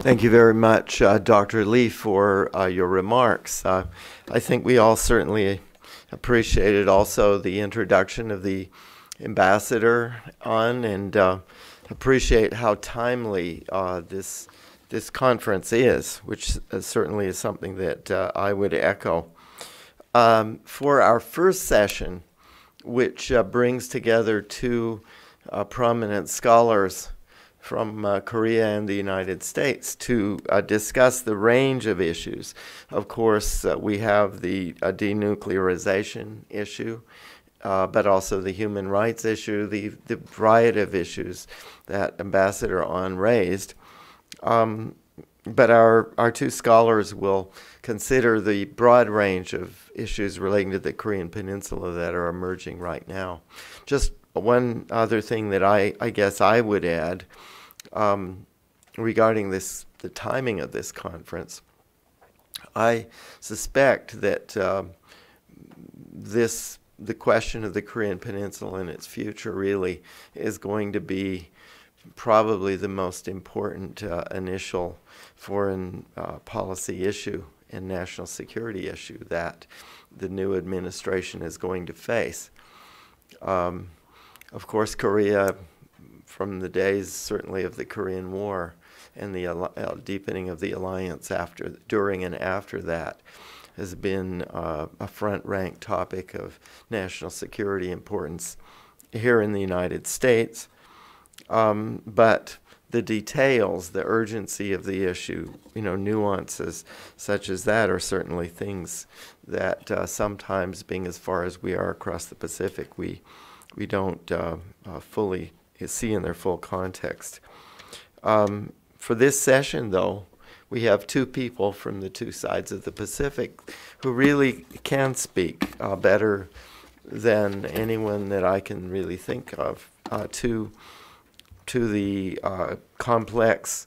Thank you very much, Dr. Lee, for your remarks. I think we all certainly appreciated also the introduction of the ambassador and appreciate how timely this conference is, which certainly is something that I would echo. For our first session, which brings together two prominent scholars from Korea and the United States to discuss the range of issues. Of course, we have the denuclearization issue, but also the human rights issue, the variety of issues that Ambassador Ahn raised. But our two scholars will consider the broad range of issues relating to the Korean Peninsula that are emerging right now. Just one other thing that I guess I would add regarding the timing of this conference. I suspect that the question of the Korean Peninsula and its future really is going to be probably the most important initial foreign policy issue and national security issue that the new administration is going to face. Of course, Korea, from the days certainly of the Korean War and the deepening of the alliance during and after that, has been a front-ranked topic of national security importance here in the United States. But the details, the urgency of the issue, nuances such as that are certainly things that sometimes, being as far as we are across the Pacific, we don't fully see in their full context. For this session, though, we have two people from the two sides of the Pacific who really can speak better than anyone that I can really think of to the complex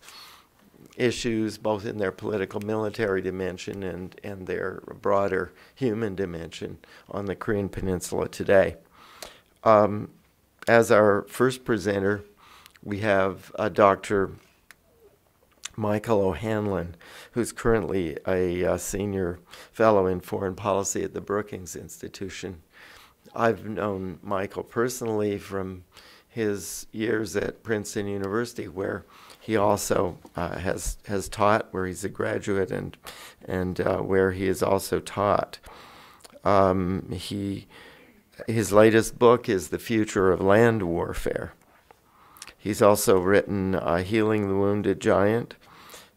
issues, both in their political military dimension and their broader human dimension on the Korean Peninsula today. As our first presenter, we have Dr. Michael O'Hanlon, who's currently a senior fellow in foreign policy at the Brookings Institution. I've known Michael personally from his years at Princeton University, where he also has taught, where he's a graduate and where he has also taught. His latest book is The Future of Land Warfare. He's also written Healing the Wounded Giant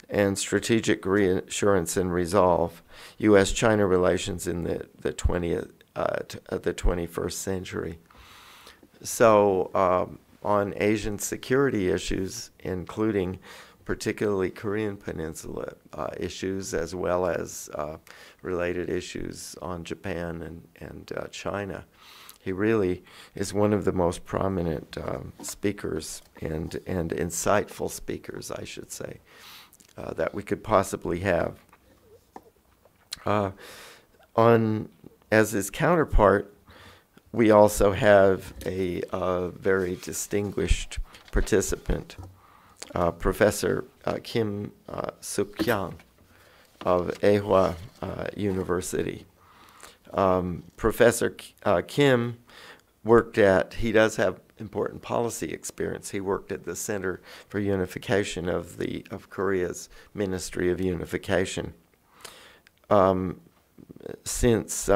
and Strategic Reassurance and Resolve, U.S.-China Relations in the 21st Century. So on Asian security issues, including particularly Korean Peninsula issues, as well as related issues on Japan and China. He really is one of the most prominent speakers and insightful speakers, I should say, that we could possibly have. As his counterpart, we also have a very distinguished participant, Professor Kim Suk-kyung of Ewha University. Professor Kim he does have important policy experience. He worked at the Center for Unification of Korea's Ministry of Unification. Since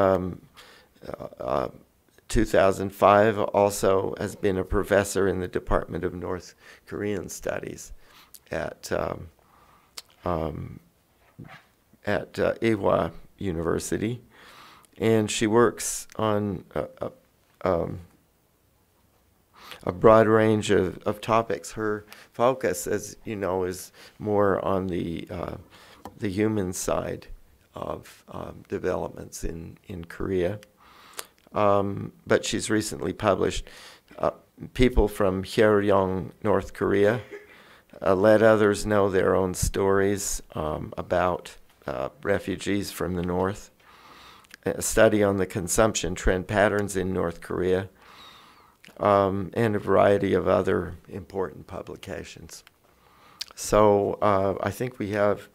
2005, also has been a professor in the Department of North Korean Studies at Ewha University. And she works on a broad range of topics. Her focus, as you know, is more on the human side of developments in Korea. But she's recently published People from Hyeryong, North Korea, Let Others Know Their Own Stories about refugees from the North, a study on the consumption trend patterns in North Korea, and a variety of other important publications. So I think we have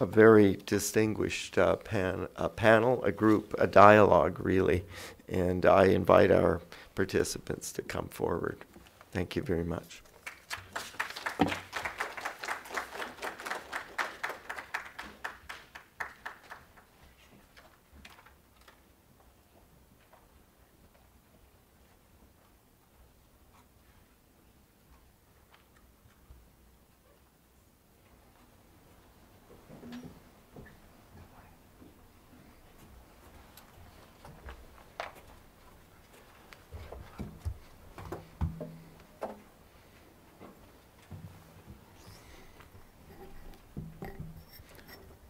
a very distinguished panel, a group, a dialogue, really. And I invite our participants to come forward. Thank you very much.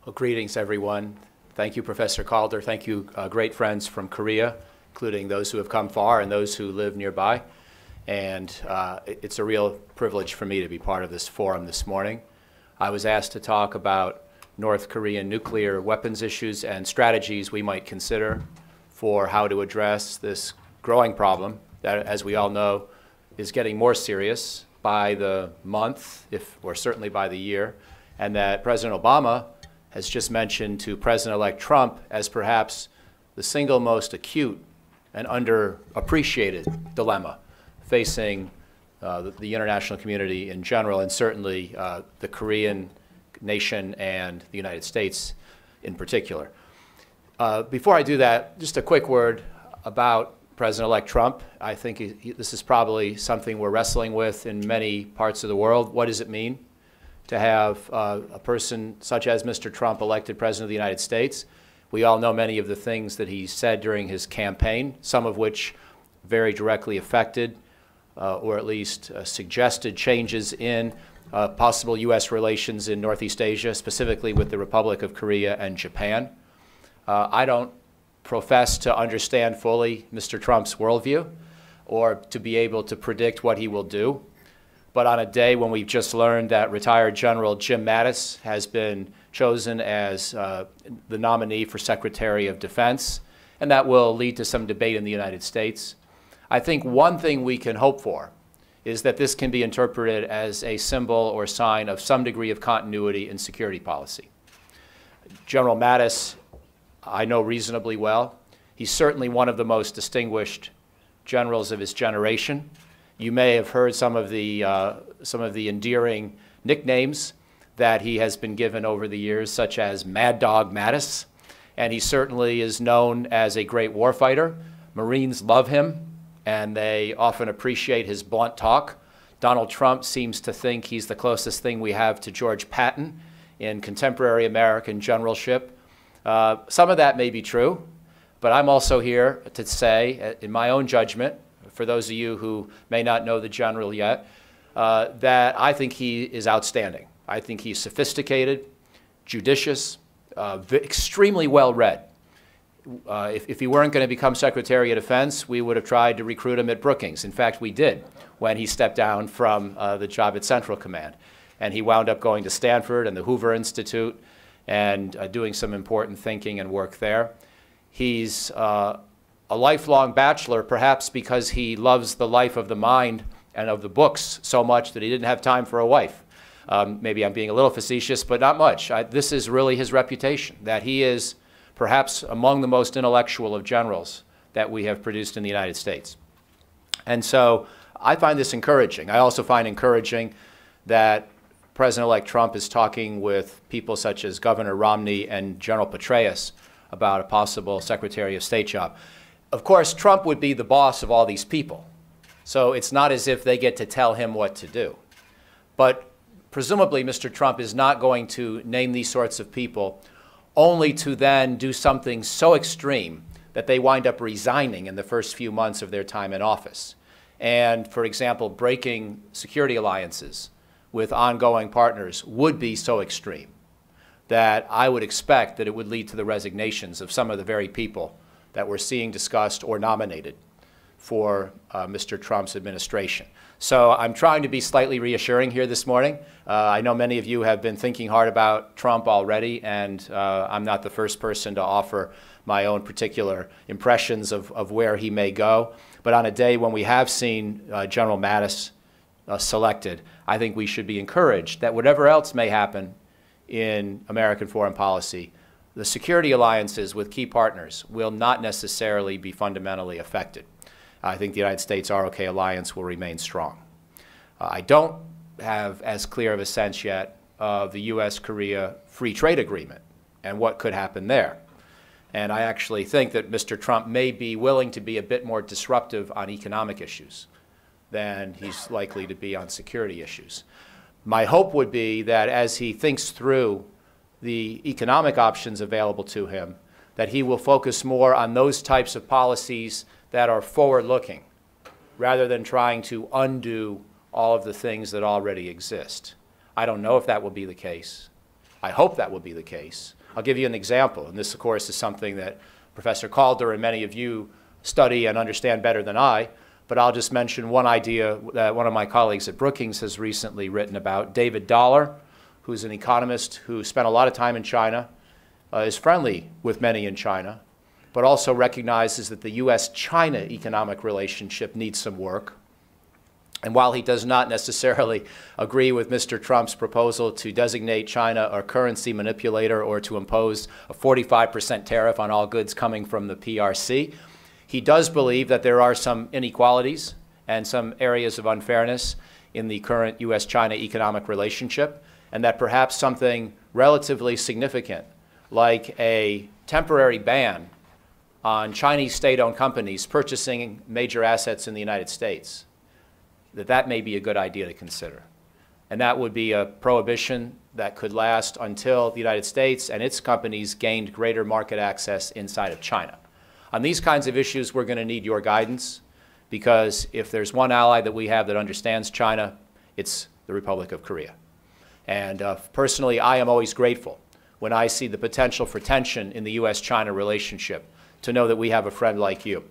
Well, greetings, everyone. Thank you, Professor Calder. Thank you, great friends from Korea, including those who have come far and those who live nearby. And it's a real privilege for me to be part of this forum this morning. I was asked to talk about North Korean nuclear weapons issues and strategies we might consider for how to address this growing problem that, as we all know, is getting more serious by the month, or certainly by the year, and that President Obama has just mentioned to President-elect Trump as perhaps the single most acute and underappreciated dilemma facing the international community in general, and certainly the Korean nation and the United States in particular. Before I do that, just a quick word about President-elect Trump. I think this is probably something we're wrestling with in many parts of the world. What does it mean to have a person such as Mr. Trump elected President of the United States? We all know many of the things that he said during his campaign, some of which very directly affected or at least suggested changes in possible U.S. relations in Northeast Asia, specifically with the Republic of Korea and Japan. I don't profess to understand fully Mr. Trump's worldview or to be able to predict what he will do. But on a day when we've just learned that retired General Jim Mattis has been chosen as the nominee for Secretary of Defense, and that will lead to some debate in the United States, I think one thing we can hope for is that this can be interpreted as a symbol or sign of some degree of continuity in security policy. General Mattis, I know reasonably well. He's certainly one of the most distinguished generals of his generation. You may have heard some of the endearing nicknames that he has been given over the years, such as Mad Dog Mattis, and he certainly is known as a great warfighter. Marines love him, and they often appreciate his blunt talk. Donald Trump seems to think he's the closest thing we have to George Patton in contemporary American generalship. Some of that may be true, but I'm also here to say, in my own judgment, for those of you who may not know the general yet, that I think he is outstanding. I think he's sophisticated, judicious, extremely well-read. If he weren't going to become Secretary of Defense, we would have tried to recruit him at Brookings. In fact, we did when he stepped down from the job at Central Command. And he wound up going to Stanford and the Hoover Institute and doing some important thinking and work there. He's a lifelong bachelor, perhaps because he loves the life of the mind and of the books so much that he didn't have time for a wife. Maybe I'm being a little facetious, but not much. This is really his reputation, that he is perhaps among the most intellectual of generals that we have produced in the United States. And so I find this encouraging. I also find encouraging that President-elect Trump is talking with people such as Governor Romney and General Petraeus about a possible Secretary of State job. Of course, Trump would be the boss of all these people, so it's not as if they get to tell him what to do. But presumably, Mr. Trump is not going to name these sorts of people only to then do something so extreme that they wind up resigning in the first few months of their time in office. And, for example, breaking security alliances with ongoing partners would be so extreme that I would expect that it would lead to the resignations of some of the very people that we're seeing discussed or nominated for Mr. Trump's administration. So I'm trying to be slightly reassuring here this morning. I know many of you have been thinking hard about Trump already, and I'm not the first person to offer my own particular impressions of where he may go. But on a day when we have seen General Mattis selected, I think we should be encouraged that whatever else may happen in American foreign policy, the security alliances with key partners will not necessarily be fundamentally affected. I think the United States ROK alliance will remain strong. I don't have as clear of a sense yet of the U.S.-Korea free trade agreement and what could happen there. And I actually think that Mr. Trump may be willing to be a bit more disruptive on economic issues than he's likely to be on security issues. My hope would be that as he thinks through the economic options available to him, that he will focus more on those types of policies that are forward-looking, rather than trying to undo all of the things that already exist. I don't know if that will be the case. I hope that will be the case. I'll give you an example, and this, of course, is something that Professor Calder and many of you study and understand better than I, but I'll just mention one idea that one of my colleagues at Brookings has recently written about. David Dollar, who's an economist who spent a lot of time in China, is friendly with many in China, but also recognizes that the U.S.-China economic relationship needs some work. And while he does not necessarily agree with Mr. Trump's proposal to designate China a currency manipulator or to impose a 45% tariff on all goods coming from the PRC, he does believe that there are some inequalities and some areas of unfairness in the current U.S.-China economic relationship, and that perhaps something relatively significant, like a temporary ban on Chinese state-owned companies purchasing major assets in the United States, that may be a good idea to consider. And that would be a prohibition that could last until the United States and its companies gained greater market access inside of China. On these kinds of issues, we're going to need your guidance, because if there's one ally that we have that understands China, it's the Republic of Korea. And personally, I am always grateful when I see the potential for tension in the U.S.-China relationship to know that we have a friend like you.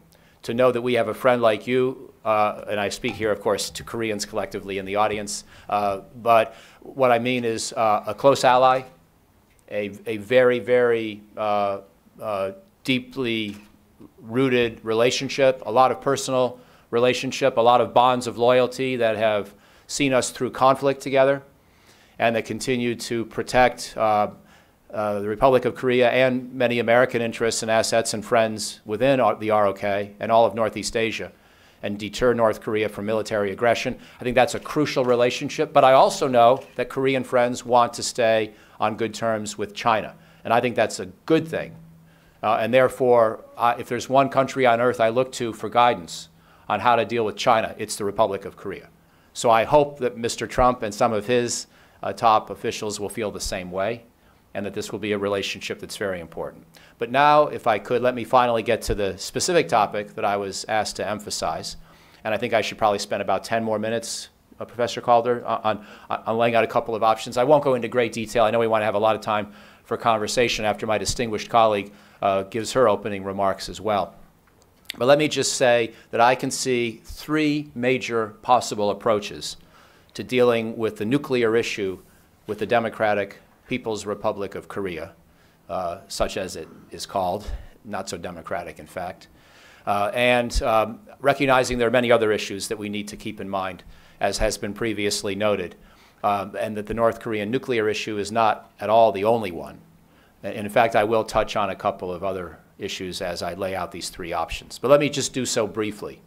To know that we have a friend like you, and I speak here, of course, to Koreans collectively in the audience, but what I mean is a close ally, a very, very deeply rooted relationship, a lot of personal relationship, a lot of bonds of loyalty that have seen us through conflict together and that continue to protect the Republic of Korea and many American interests and assets and friends within the ROK and all of Northeast Asia, and deter North Korea from military aggression. I think that's a crucial relationship, but I also know that Korean friends want to stay on good terms with China, and I think that's a good thing. And therefore, if there's one country on earth I look to for guidance on how to deal with China, it's the Republic of Korea. So I hope that Mr. Trump and some of his top officials will feel the same way, and that this will be a relationship that's very important. But now, if I could, let me finally get to the specific topic that I was asked to emphasize. And I think I should probably spend about 10 more minutes, Professor Calder, on laying out a couple of options. I won't go into great detail. I know we want to have a lot of time for conversation after my distinguished colleague gives her opening remarks as well. But let me just say that I can see three major possible approaches to dealing with the nuclear issue with the Democratic People's Republic of Korea, such as it is called, not so democratic, in fact, and recognizing there are many other issues that we need to keep in mind, as has been previously noted, and that the North Korean nuclear issue is not at all the only one. And in fact, I will touch on a couple of other issues as I lay out these three options. But let me just do so briefly,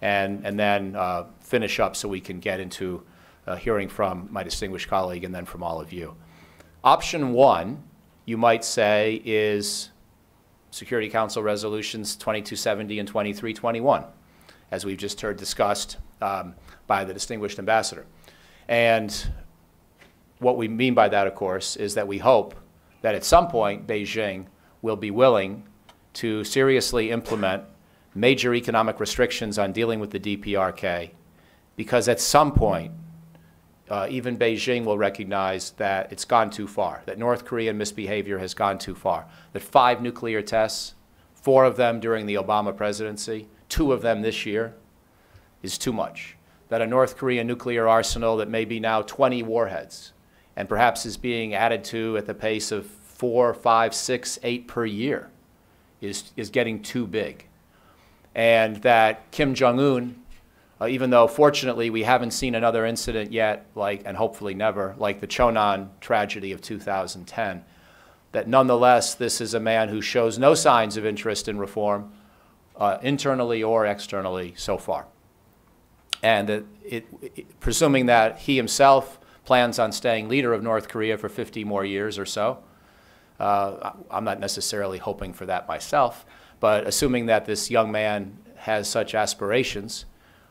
and then finish up so we can get into hearing from my distinguished colleague and then from all of you. Option one, you might say, is Security Council Resolutions 2270 and 2321, as we've just heard discussed by the distinguished ambassador. And what we mean by that, of course, is that we hope that at some point Beijing will be willing to seriously implement major economic restrictions on dealing with the DPRK, because at some point even Beijing will recognize that it's gone too far, that North Korean misbehavior has gone too far, that 5 nuclear tests, 4 of them during the Obama presidency, 2 of them this year, is too much, that a North Korean nuclear arsenal that may be now 20 warheads and perhaps is being added to at the pace of 4, 5, 6, 8 per year is getting too big, and that Kim Jong-un even though fortunately we haven't seen another incident yet, and hopefully never, like the Chonan tragedy of 2010, that nonetheless this is a man who shows no signs of interest in reform, internally or externally so far. And that presuming that he himself plans on staying leader of North Korea for 50 more years or so, I'm not necessarily hoping for that myself, but assuming that this young man has such aspirations,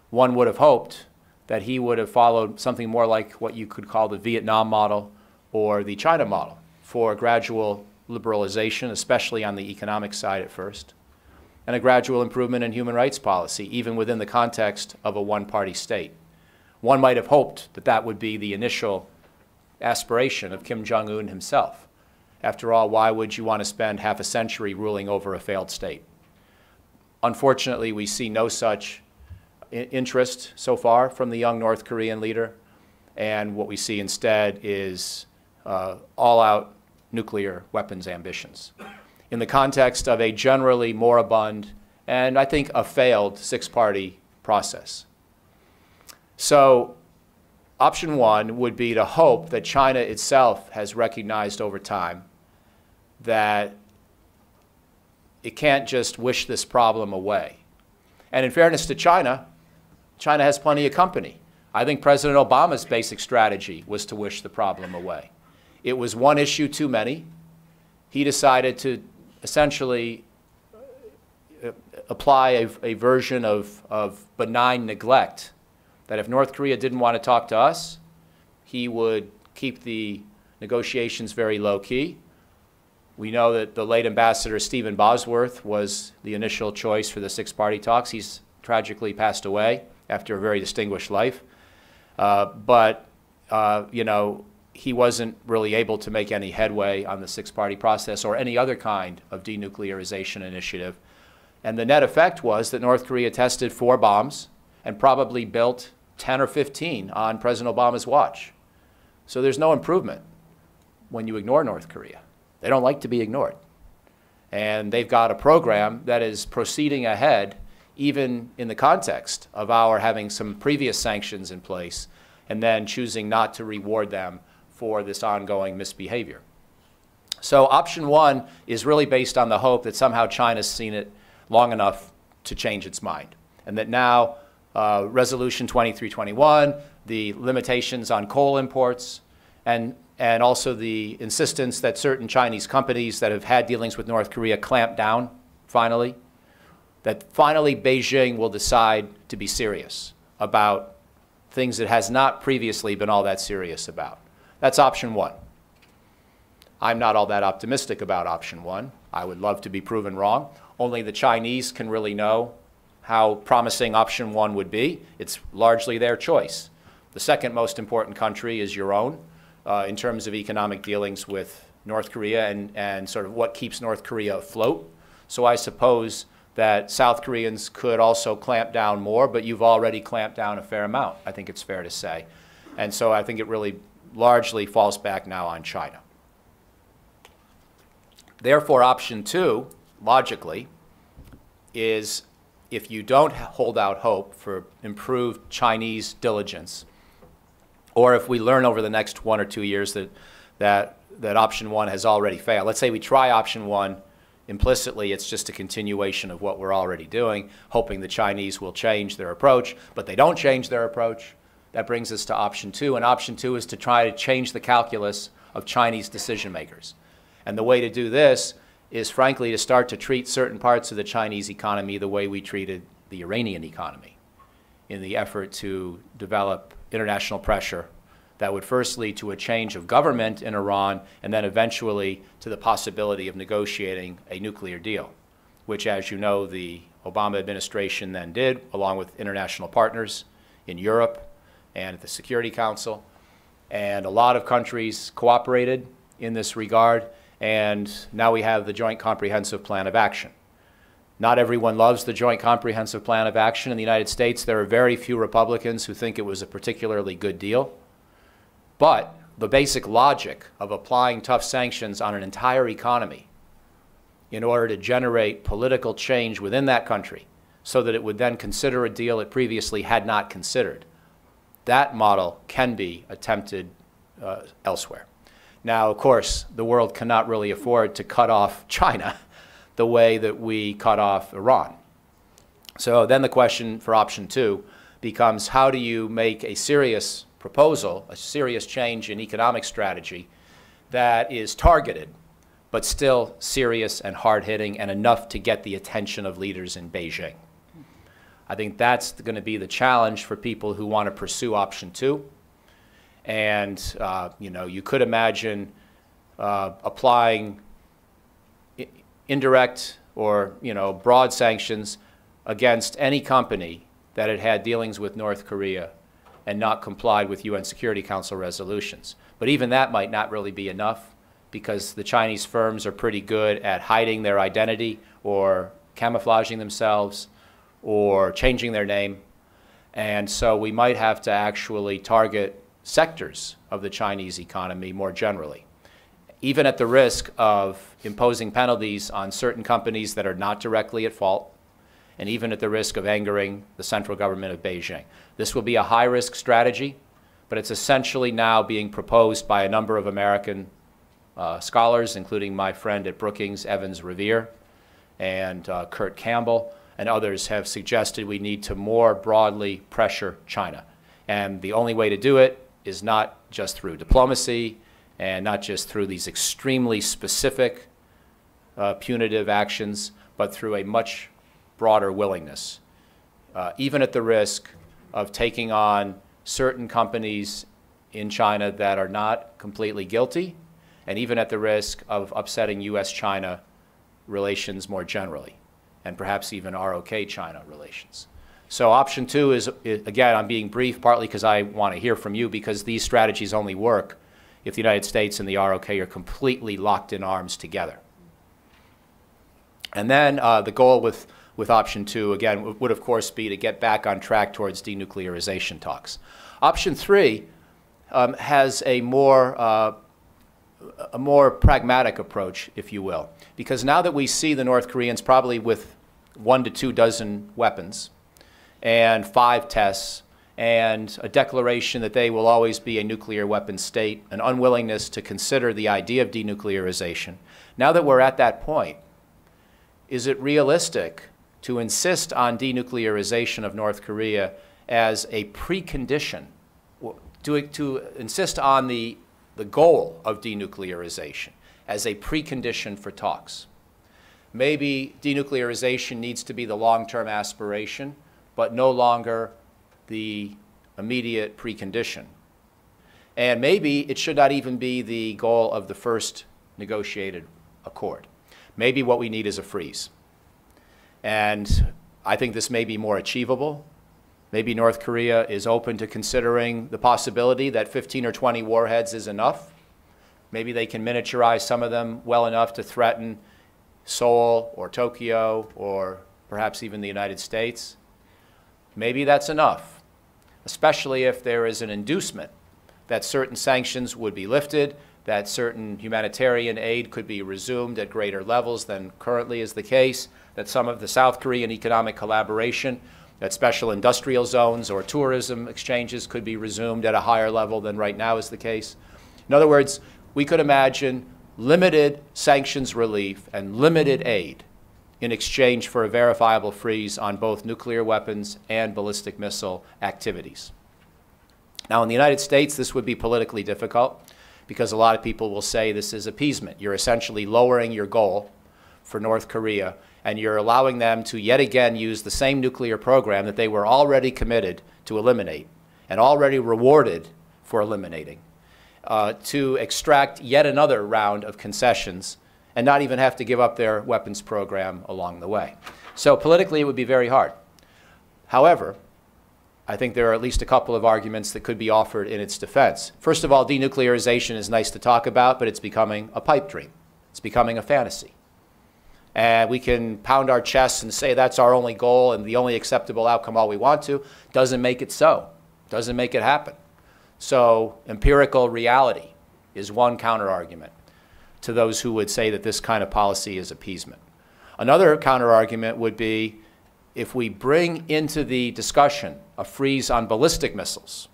one would have hoped that he would have followed something more like what you could call the Vietnam model or the China model for gradual liberalization, especially on the economic side at first, and a gradual improvement in human rights policy, even within the context of a one-party state. One might have hoped that that would be the initial aspiration of Kim Jong-un himself. After all, why would you want to spend half a century ruling over a failed state? Unfortunately, we see no such interest so far from the young North Korean leader, and what we see instead is all-out nuclear weapons ambitions in the context of a generally moribund and I think a failed six-party process. So option one would be to hope that China itself has recognized over time that it can't just wish this problem away. And in fairness to China, China has plenty of company. I think President Obama's basic strategy was to wish the problem away. It was one issue too many. He decided to essentially apply a version of benign neglect, that if North Korea didn't want to talk to us, he would keep the negotiations very low-key. We know that the late Ambassador Stephen Bosworth was the initial choice for the six-party talks. He's tragically passed away after a very distinguished life. You know, he wasn't really able to make any headway on the six-party process or any other kind of denuclearization initiative. And the net effect was that North Korea tested 4 bombs and probably built 10 or 15 on President Obama's watch. So there's no improvement when you ignore North Korea. They don't like to be ignored. And they've got a program that is proceeding ahead even in the context of our having some previous sanctions in place and then choosing not to reward them for this ongoing misbehavior. So option one is really based on the hope that somehow China's seen it long enough to change its mind, and that now Resolution 2321, the limitations on coal imports, and also the insistence that certain Chinese companies that have had dealings with North Korea clamp down, finally, that finally Beijing will decide to be serious about things it has not previously been all that serious about. That's option one. I'm not all that optimistic about option one. I would love to be proven wrong. Only the Chinese can really know how promising option one would be. It's largely their choice. The second most important country is your own in terms of economic dealings with North Korea and sort of what keeps North Korea afloat. So I suppose that South Koreans could also clamp down more, but you've already clamped down a fair amount, I think it's fair to say. And so I think it really largely falls back now on China. Therefore, option two, logically, is if you don't hold out hope for improved Chinese diligence, or if we learn over the next 1 or 2 years that option one has already failed. Let's say we try option one. Implicitly, it's just a continuation of what we're already doing, hoping the Chinese will change their approach, but they don't change their approach. That brings us to option two, and option two is to try to change the calculus of Chinese decision makers. And the way to do this is, frankly, to start to treat certain parts of the Chinese economy the way we treated the Iranian economy, in the effort to develop international pressure that would first lead to a change of government in Iran and then eventually to the possibility of negotiating a nuclear deal, which, as you know, the Obama administration then did, along with international partners in Europe and at the Security Council. And a lot of countries cooperated in this regard, and now we have the Joint Comprehensive Plan of Action. Not everyone loves the Joint Comprehensive Plan of Action. In the United States, there are very few Republicans who think it was a particularly good deal. But the basic logic of applying tough sanctions on an entire economy in order to generate political change within that country so that it would then consider a deal it previously had not considered. That model can be attempted elsewhere. Now, of course, the world cannot really afford to cut off China the way that we cut off Iran. So then the question for option 2 becomes, how do you make a serious proposal, a serious change in economic strategy that is targeted, but still serious and hard-hitting and enough to get the attention of leaders in Beijing? I think that's going to be the challenge for people who want to pursue option 2. And you could imagine applying indirect or broad sanctions against any company that had had dealings with North Korea and not complied with UN Security Council resolutions. But even that might not really be enough, because the Chinese firms are pretty good at hiding their identity or camouflaging themselves or changing their name. And so we might have to actually target sectors of the Chinese economy more generally, even at the risk of imposing penalties on certain companies that are not directly at fault, and even at the risk of angering the central government of Beijing. This will be a high-risk strategy, but it's essentially now being proposed by a number of American scholars, including my friend at Brookings, Evans Revere, and Kurt Campbell, and others have suggested we need to more broadly pressure China. And the only way to do it is not just through diplomacy and not just through these extremely specific punitive actions, but through a much broader willingness, even at the risk of taking on certain companies in China that are not completely guilty, and even at the risk of upsetting U.S.-China relations more generally, and perhaps even ROK-China relations. So option 2 is, again, I'm being brief, partly because I want to hear from you, because these strategies only work if the United States and the ROK are completely locked in arms together. And then the goal with option 2, again, would of course be to get back on track towards denuclearization talks. Option 3 has a more pragmatic approach, if you will, because now that we see the North Koreans probably with 1 to 2 dozen weapons and 5 tests and a declaration that they will always be a nuclear weapon state, an unwillingness to consider the idea of denuclearization, now that we're at that point, is it realistic to insist on denuclearization of North Korea as a precondition, to insist on the goal of denuclearization as a precondition for talks? Maybe denuclearization needs to be the long-term aspiration, but no longer the immediate precondition. And maybe it should not even be the goal of the first negotiated accord. Maybe what we need is a freeze. And I think this may be more achievable. Maybe North Korea is open to considering the possibility that 15 or 20 warheads is enough. Maybe they can miniaturize some of them well enough to threaten Seoul or Tokyo or perhaps even the United States. Maybe that's enough, especially if there is an inducement that certain sanctions would be lifted, that certain humanitarian aid could be resumed at greater levels than currently is the case, that some of the South Korean economic collaboration, that special industrial zones or tourism exchanges could be resumed at a higher level than right now is the case. In other words, we could imagine limited sanctions relief and limited aid in exchange for a verifiable freeze on both nuclear weapons and ballistic missile activities. Now, in the United States, this would be politically difficult because a lot of people will say this is appeasement. You're essentially lowering your goal for North Korea, and you're allowing them to yet again use the same nuclear program that they were already committed to eliminate and already rewarded for eliminating, to extract yet another round of concessions and not even have to give up their weapons program along the way. So politically, it would be very hard. However, I think there are at least a couple of arguments that could be offered in its defense. First of all, denuclearization is nice to talk about, but it's becoming a pipe dream. It's becoming a fantasy. And we can pound our chests and say that's our only goal and the only acceptable outcome all we want to. Doesn't make it so. Doesn't make it happen. So empirical reality is one counter-argument to those who would say that this kind of policy is appeasement. Another counter-argument would be if we bring into the discussion a freeze on ballistic missiles,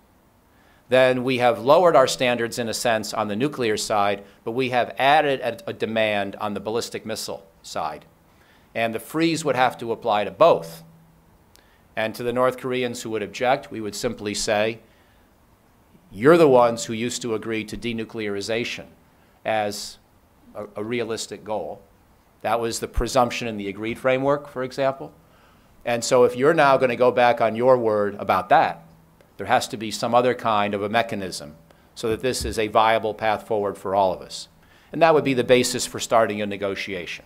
then we have lowered our standards in a sense on the nuclear side, but we have added a demand on the ballistic missile side. And the freeze would have to apply to both. And to the North Koreans who would object, we would simply say, you're the ones who used to agree to denuclearization as a realistic goal. That was the presumption in the agreed framework, for example. And so if you're now going to go back on your word about that, there has to be some other kind of a mechanism so that this is a viable path forward for all of us. And that would be the basis for starting a negotiation.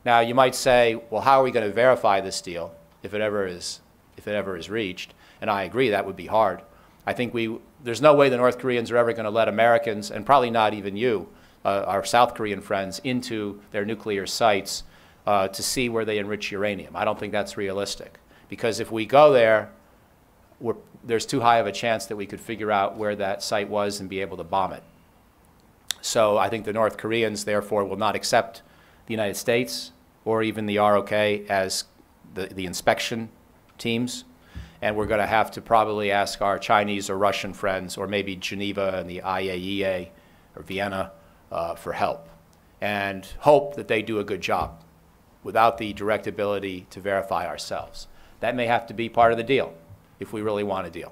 Now, you might say, well, how are we going to verify this deal if it ever is reached? And I agree, that would be hard. I think there's no way the North Koreans are ever going to let Americans, and probably not even you, our South Korean friends, into their nuclear sites to see where they enrich uranium. I don't think that's realistic. Because if we go there, there's too high of a chance that we could figure out where that site was and be able to bomb it. So I think the North Koreans, therefore, will not accept the United States or even the ROK as the inspection teams. And we're going to have to probably ask our Chinese or Russian friends, or maybe Geneva and the IAEA or Vienna for help, and hope that they do a good job without the direct ability to verify ourselves. That may have to be part of the deal if we really want a deal.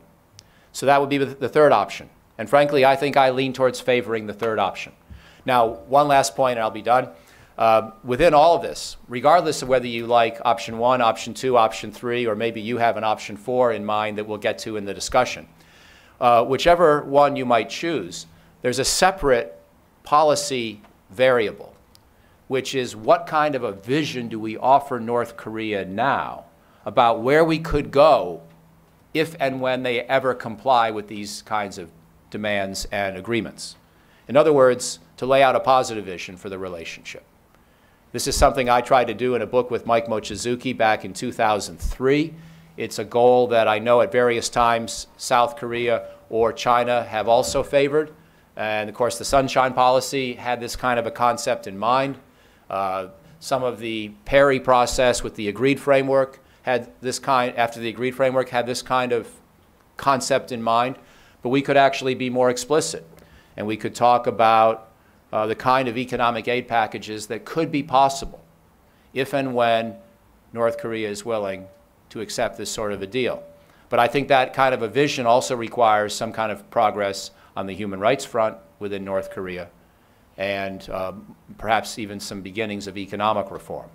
So that would be the third option. And frankly, I think I lean towards favoring the third option. Now, one last point and I'll be done. Within all of this, regardless of whether you like option 1, option 2, option 3, or maybe you have an option 4 in mind that we'll get to in the discussion, whichever one you might choose, there's a separate policy variable, which is what kind of a vision do we offer North Korea now about where we could go if and when they ever comply with these kinds of demands and agreements. In other words, to lay out a positive vision for the relationship. This is something I tried to do in a book with Mike Mochizuki back in 2003. It's a goal that I know at various times South Korea or China have also favored. And of course, the Sunshine Policy had this kind of a concept in mind. Some of the Perry process with the agreed framework had this kind, after the agreed framework, had this kind of concept in mind. But we could actually be more explicit. And we could talk about the kind of economic aid packages that could be possible if and when North Korea is willing to accept this sort of a deal. But I think that kind of a vision also requires some kind of progress on the human rights front within North Korea, and perhaps even some beginnings of economic reform.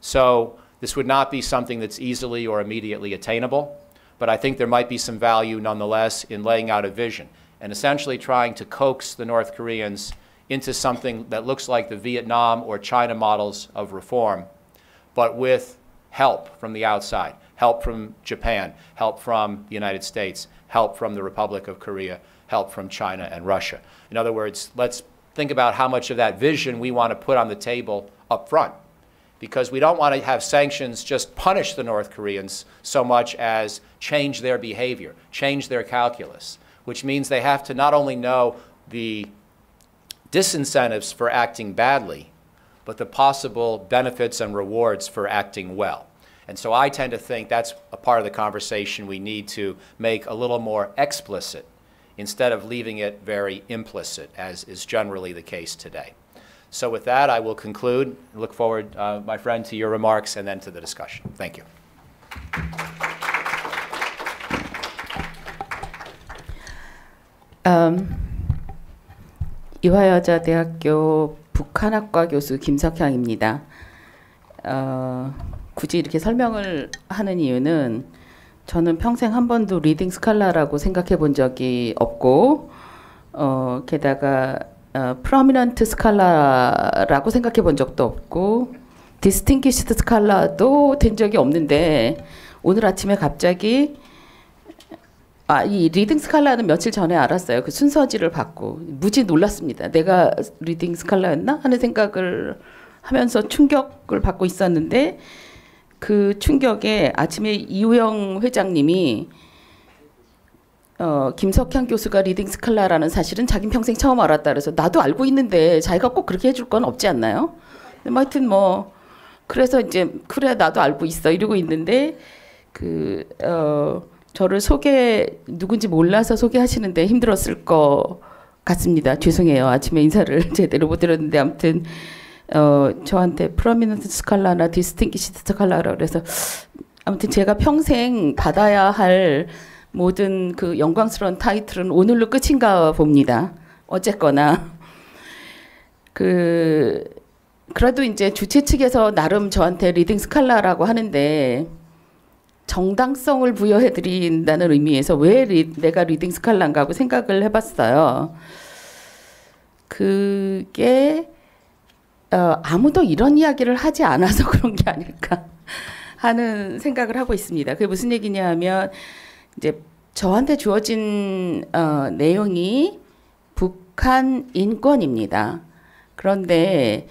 So this would not be something that's easily or immediately attainable, but I think there might be some value nonetheless in laying out a vision and essentially trying to coax the North Koreans into something that looks like the Vietnam or China models of reform, but with help from the outside, help from Japan, help from the United States, help from the Republic of Korea, help from China and Russia. In other words, let's think about how much of that vision we want to put on the table up front, because we don't want to have sanctions just punish the North Koreans so much as change their behavior, change their calculus, which means they have to not only know the disincentives for acting badly, but the possible benefits and rewards for acting well. And so I tend to think that's a part of the conversation we need to make a little more explicit instead of leaving it very implicit, as is generally the case today. So with that, I will conclude. Look forward, my friend, to your remarks and then to the discussion. Thank you. 이화여자대학교 북한학과 교수 김석향입니다. 굳이 이렇게 설명을 하는 이유는 저는 평생 한 번도 리딩 스칼라라고 생각해 본 적이 없고 게다가 프로미넌트 스칼라라고 생각해 본 적도 없고 디스팅기시드 스칼라도 된 적이 없는데 오늘 아침에 갑자기 이 리딩 스칼라는 며칠 전에 알았어요. 그 순서지를 받고 무지 놀랐습니다. 내가 리딩 스칼라였나 하는 생각을 하면서 충격을 받고 있었는데 그 충격에 아침에 이우영 회장님이 김석향 교수가 리딩 스칼라라는 사실은 자긴 평생 처음 알았다 그래서 나도 알고 있는데 자기가 꼭 그렇게 해줄 건 없지 않나요? 근데 하여튼 뭐 그래서 이제 그래 나도 알고 있어 이러고 있는데 저를 누군지 몰라서 소개하시는데 힘들었을 것 같습니다. 죄송해요. 아침에 인사를 제대로 못 드렸는데 아무튼 저한테 프로미넌트 스칼라나 디스팅기시드 스칼라라 그래서 아무튼 제가 평생 받아야 할 모든 그 영광스러운 타이틀은 오늘로 끝인가 봅니다. 어쨌거나 그래도 이제 주최 측에서 나름 저한테 리딩 스칼라라고 하는데 정당성을 부여해드린다는 의미에서 왜 내가 리딩 스칼라인가 하고 생각을 해봤어요. 그게 아무도 이런 이야기를 하지 않아서 그런 게 아닐까 하는 생각을 하고 있습니다. 그게 무슨 얘기냐 하면 이제 저한테 주어진 내용이 북한 인권입니다. 그런데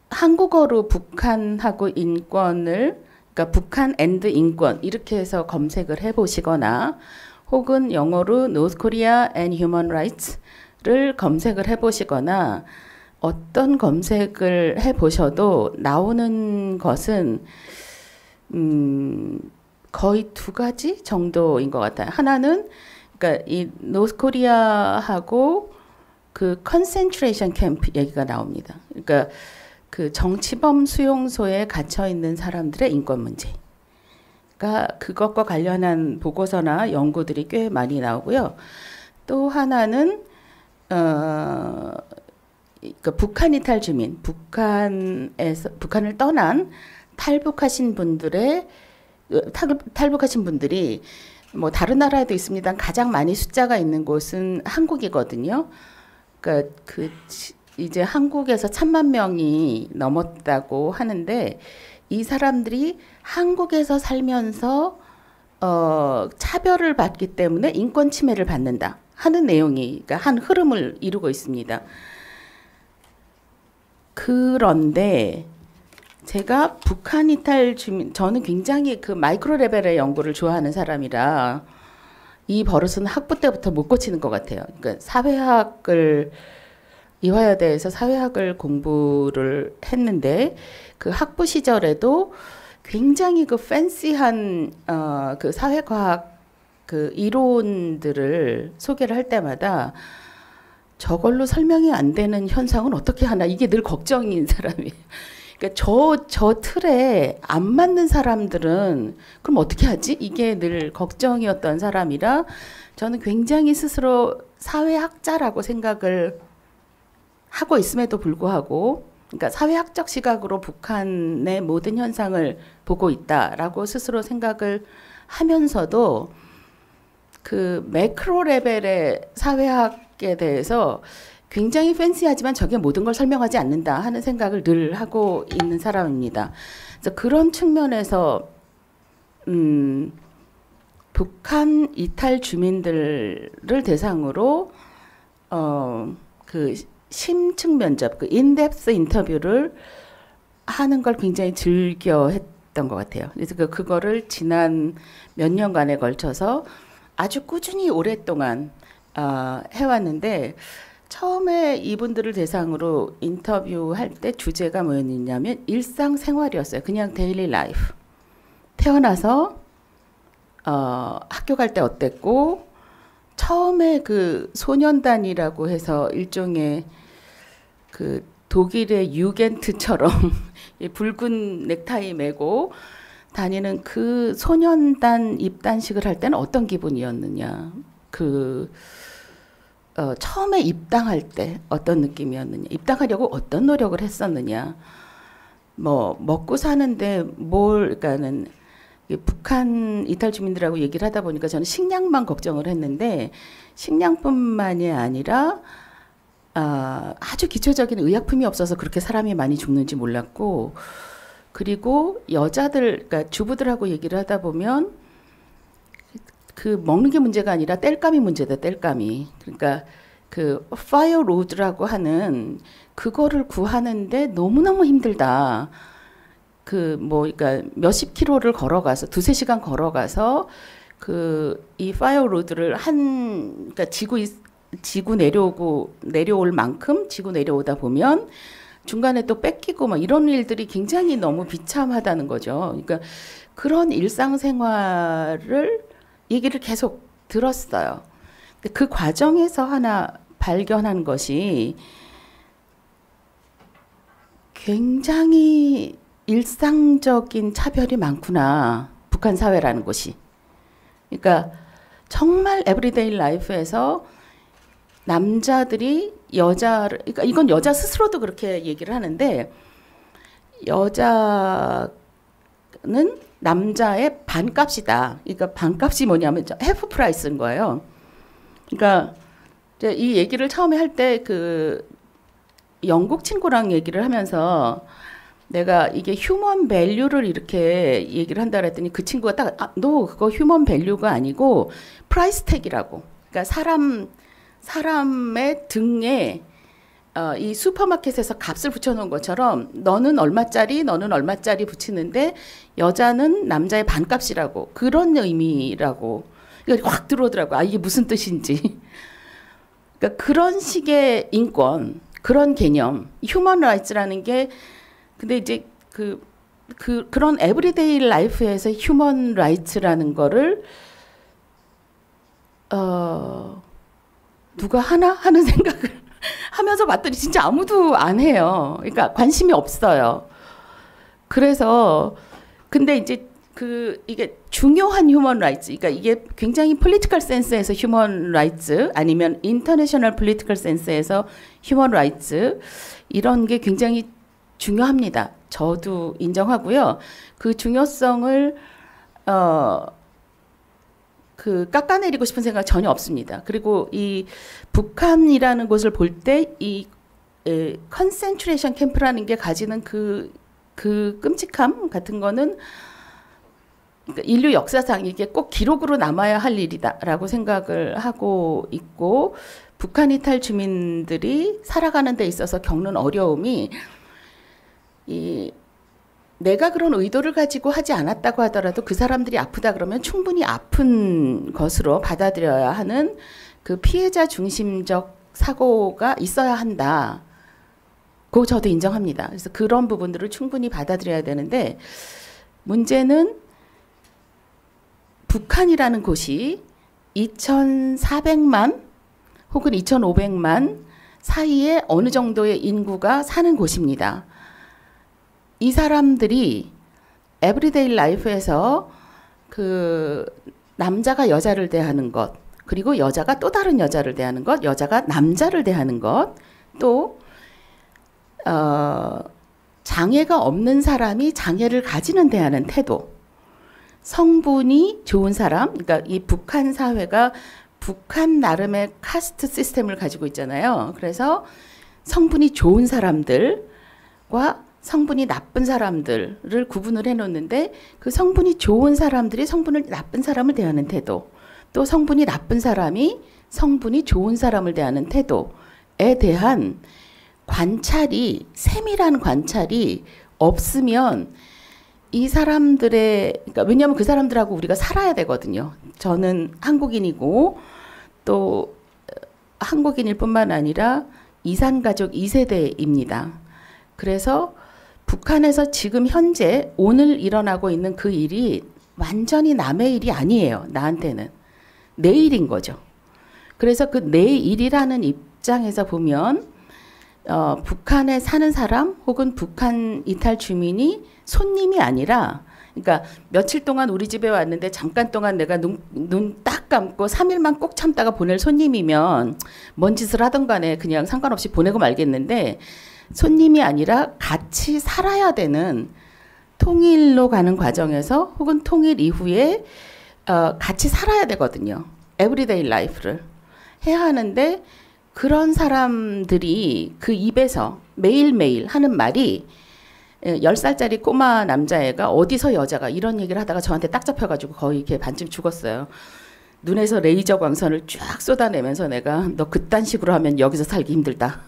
한국어로 북한하고 인권을 그러니까 북한 앤드 인권 이렇게 해서 검색을 해보시거나 혹은 영어로 North Korea and Human Rights를 검색을 해보시거나 어떤 검색을 해보셔도 나오는 것은 거의 두 가지 정도인 것 같아요. 하나는 그러니까 이 North Korea하고 그 컨센트레이션 캠프 얘기가 나옵니다. 그러니까 그 정치범 수용소에 갇혀 있는 사람들의 인권 문제. 그러니까 그것과 관련한 보고서나 연구들이 꽤 많이 나오고요. 또 하나는 그러니까 북한 이탈 주민, 북한을 떠난 탈북하신 분들이 뭐 다른 나라에도 있습니다. 가장 많이 숫자가 있는 곳은 한국이거든요. 그러니까 이제 한국에서 1,000만 명이 넘었다고 하는데 이 사람들이 한국에서 살면서 차별을 받기 때문에 인권 침해를 받는다 하는 내용이 그러니까 한 흐름을 이루고 있습니다. 그런데 제가 북한 이탈 주민 저는 굉장히 그 마이크로 레벨의 연구를 좋아하는 사람이라 이 버릇은 학부 때부터 못 고치는 것 같아요. 그러니까 이화여대에서 사회학을 공부를 했는데 그 학부 시절에도 굉장히 그 팬시한 그 사회과학 그 이론들을 소개를 할 때마다 저걸로 설명이 안 되는 현상은 어떻게 하나 이게 늘 걱정인 사람이에요. 그러니까 저 틀에 안 맞는 사람들은 그럼 어떻게 하지? 이게 늘 걱정이었던 사람이라 저는 굉장히 스스로 사회학자라고 생각을 하고 있음에도 불구하고 그러니까 사회학적 시각으로 북한의 모든 현상을 보고 있다라고 스스로 생각을 하면서도 그 매크로 레벨의 사회학에 대해서 굉장히 팬시하지만 저게 모든 걸 설명하지 않는다 하는 생각을 늘 하고 있는 사람입니다. 그래서 그런 측면에서 북한 이탈 주민들을 대상으로 그 심층 면접, 그 인덱스 인터뷰를 하는 걸 굉장히 즐겨 했던 것 같아요. 그래서 그거를 지난 몇 년간에 걸쳐서 아주 꾸준히 오랫동안 해왔는데 처음에 이분들을 대상으로 인터뷰할 때 주제가 뭐였냐면 일상생활이었어요. 그냥 데일리 라이프. 태어나서 학교 갈 때 어땠고 처음에 그 소년단이라고 해서 일종의 그 독일의 유겐트처럼 붉은 넥타이 메고 다니는 그 소년단 입단식을 할 때는 어떤 기분이었느냐. 처음에 입당할 때 어떤 느낌이었느냐. 입당하려고 어떤 노력을 했었느냐. 뭐 먹고 사는데 그러니까는 북한 이탈 주민들하고 얘기를 하다 보니까 저는 식량만 걱정을 했는데 식량뿐만이 아니라 아주 기초적인 의약품이 없어서 그렇게 사람이 많이 죽는지 몰랐고 그리고 여자들 그러니까 주부들하고 얘기를 하다 보면 그 먹는 게 문제가 아니라 땔감이 문제다. 땔감이. 그러니까 그 파이어 로드라고 하는 그거를 구하는데 너무너무 힘들다. 그러니까 몇십 킬로를 걸어가서 2-3시간 걸어가서 이 파이어 로드를 그러니까 지구 내려올 만큼 지구 내려오다 보면 중간에 또 뺏기고 막 이런 일들이 굉장히 너무 비참하다는 거죠. 그러니까 그런 일상생활을 얘기를 계속 들었어요. 근데 그 과정에서 하나 발견한 것이 굉장히 일상적인 차별이 많구나. 북한 사회라는 곳이. 그러니까 정말 에브리데이 라이프에서 남자들이 여자를, 그러니까 이건 여자 스스로도 그렇게 얘기를 하는데, 여자는 남자의 반값이다. 그러니까 반값이 뭐냐면 해프 프라이스인 거예요. 그러니까 이제 이 얘기를 처음에 할 때 그 영국 친구랑 얘기를 하면서 내가 이게 휴먼 밸류를 이렇게 얘기를 한다 그랬더니 그 친구가 딱 너 그거 휴먼 밸류가 아니고 프라이스 택이라고. 그러니까 사람의 등에 이 슈퍼마켓에서 값을 붙여놓은 것처럼 너는 얼마짜리 붙이는데 여자는 남자의 반값이라고, 그런 의미라고. 그러니까 확 들어오더라고. 이게 무슨 뜻인지. 그러니까 그런 식의 인권, 그런 개념, 휴먼 라이츠라는 게, 근데 이제 그런 에브리데이 라이프에서 휴먼 라이츠라는 거를 누가 하나 하는 생각을 하면서 봤더니 진짜 아무도 안 해요. 그러니까 관심이 없어요. 그래서 근데 이제 이게 중요한 휴먼 라이츠, 그러니까 이게 굉장히 폴리티컬 센스에서 휴먼 라이츠 아니면 인터내셔널 폴리티컬 센스에서 휴먼 라이츠, 이런 게 굉장히 중요합니다. 저도 인정하고요. 그 중요성을 깎아내리고 싶은 생각 전혀 없습니다. 그리고 이 북한이라는 곳을 볼 때 이 컨센트레이션 캠프라는 게 가지는 그 끔찍함 같은 거는, 그러니까 인류 역사상 이게 꼭 기록으로 남아야 할 일이다라고 생각을 하고 있고, 북한 이탈 주민들이 살아가는 데 있어서 겪는 어려움이 내가 그런 의도를 가지고 하지 않았다고 하더라도 그 사람들이 아프다 그러면 충분히 아픈 것으로 받아들여야 하는 그 피해자 중심적 사고가 있어야 한다. 그거 저도 인정합니다. 그래서 그런 부분들을 충분히 받아들여야 되는데, 문제는 북한이라는 곳이 2,400만 혹은 2,500만 사이에 어느 정도의 인구가 사는 곳입니다. 이 사람들이 에브리데이 라이프에서 그 남자가 여자를 대하는 것, 그리고 여자가 또 다른 여자를 대하는 것, 여자가 남자를 대하는 것, 또 장애가 없는 사람이 장애를 가지는 대하는 태도, 성분이 좋은 사람, 그러니까 이 북한 사회가 북한 나름의 카스트 시스템을 가지고 있잖아요. 그래서 성분이 좋은 사람들과 성분이 나쁜 사람들을 구분을 해놓는데, 그 성분이 좋은 사람들이 성분을 나쁜 사람을 대하는 태도, 또 성분이 나쁜 사람이 성분이 좋은 사람을 대하는 태도에 대한 관찰이, 세밀한 관찰이 없으면 이 사람들의, 그러니까 왜냐하면 그 사람들하고 우리가 살아야 되거든요. 저는 한국인이고 또 한국인일 뿐만 아니라 이산가족 2세대입니다. 그래서 북한에서 지금 현재 오늘 일어나고 있는 그 일이 완전히 남의 일이 아니에요. 나한테는. 내 일인 거죠. 그래서 그 내 일이라는 입장에서 보면 북한에 사는 사람 혹은 북한 이탈 주민이 손님이 아니라, 그러니까 며칠 동안 우리 집에 왔는데 잠깐 동안 내가 눈 딱 감고 3일만 꼭 참다가 보낼 손님이면 뭔 짓을 하든 간에 그냥 상관없이 보내고 말겠는데, 손님이 아니라 같이 살아야 되는, 통일로 가는 과정에서 혹은 통일 이후에 같이 살아야 되거든요. 에브리데이 라이프를 해야 하는데, 그런 사람들이 그 입에서 매일매일 하는 말이 10살짜리 꼬마 남자애가 어디서 여자가 이런 얘기를 하다가 저한테 딱 잡혀가지고 거의 이렇게 반쯤 죽었어요. 눈에서 레이저 광선을 쫙 쏟아내면서 내가 너 그딴 식으로 하면 여기서 살기 힘들다.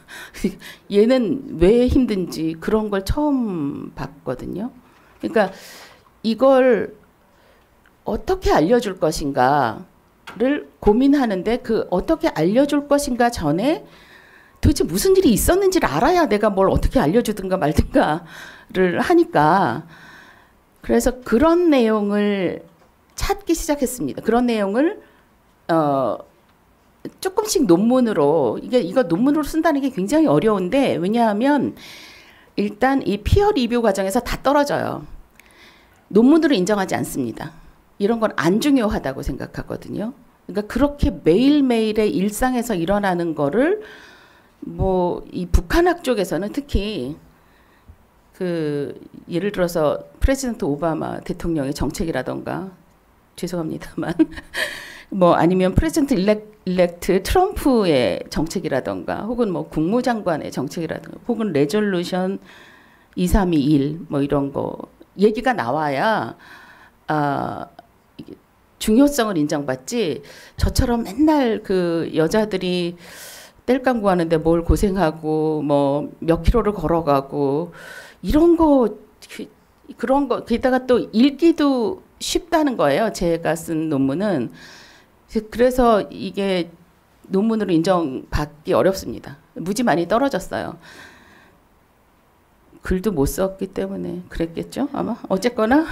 얘는 왜 힘든지 그런 걸 처음 봤거든요. 그러니까 이걸 어떻게 알려줄 것인가를 고민하는데, 그 어떻게 알려줄 것인가 전에 도대체 무슨 일이 있었는지를 알아야 내가 뭘 어떻게 알려주든가 말든가를 하니까 그래서 그런 내용을 찾기 시작했습니다. 그런 내용을 조금씩 논문으로 이거 논문으로 쓴다는 게 굉장히 어려운데 왜냐하면 일단 이 피어 리뷰 과정에서 다 떨어져요. 논문으로 인정하지 않습니다. 이런 건 안 중요하다고 생각하거든요. 그러니까 그렇게 매일매일의 일상에서 일어나는 거를 뭐 이 북한학 쪽에서는 특히 그 예를 들어서 프레지던트 오바마 대통령의 정책이라던가 죄송합니다만 뭐 아니면 프레지던트 일렉트 트럼프의 정책이라던가 혹은 뭐 국무장관의 정책이라던가 혹은 레졸루션 2321 뭐 이런 거 얘기가 나와야 이게 중요성을 인정받지 저처럼 맨날 그 여자들이 땔감구 하는데 뭘 고생하고 뭐 몇 킬로를 걸어가고 이런 거 그런 거 게다가 또 읽기도 쉽다는 거예요. 제가 쓴 논문은. 그래서 이게 논문으로 인정받기 어렵습니다. 무지 많이 떨어졌어요. 글도 못 썼기 때문에 그랬겠죠 아마. 어쨌거나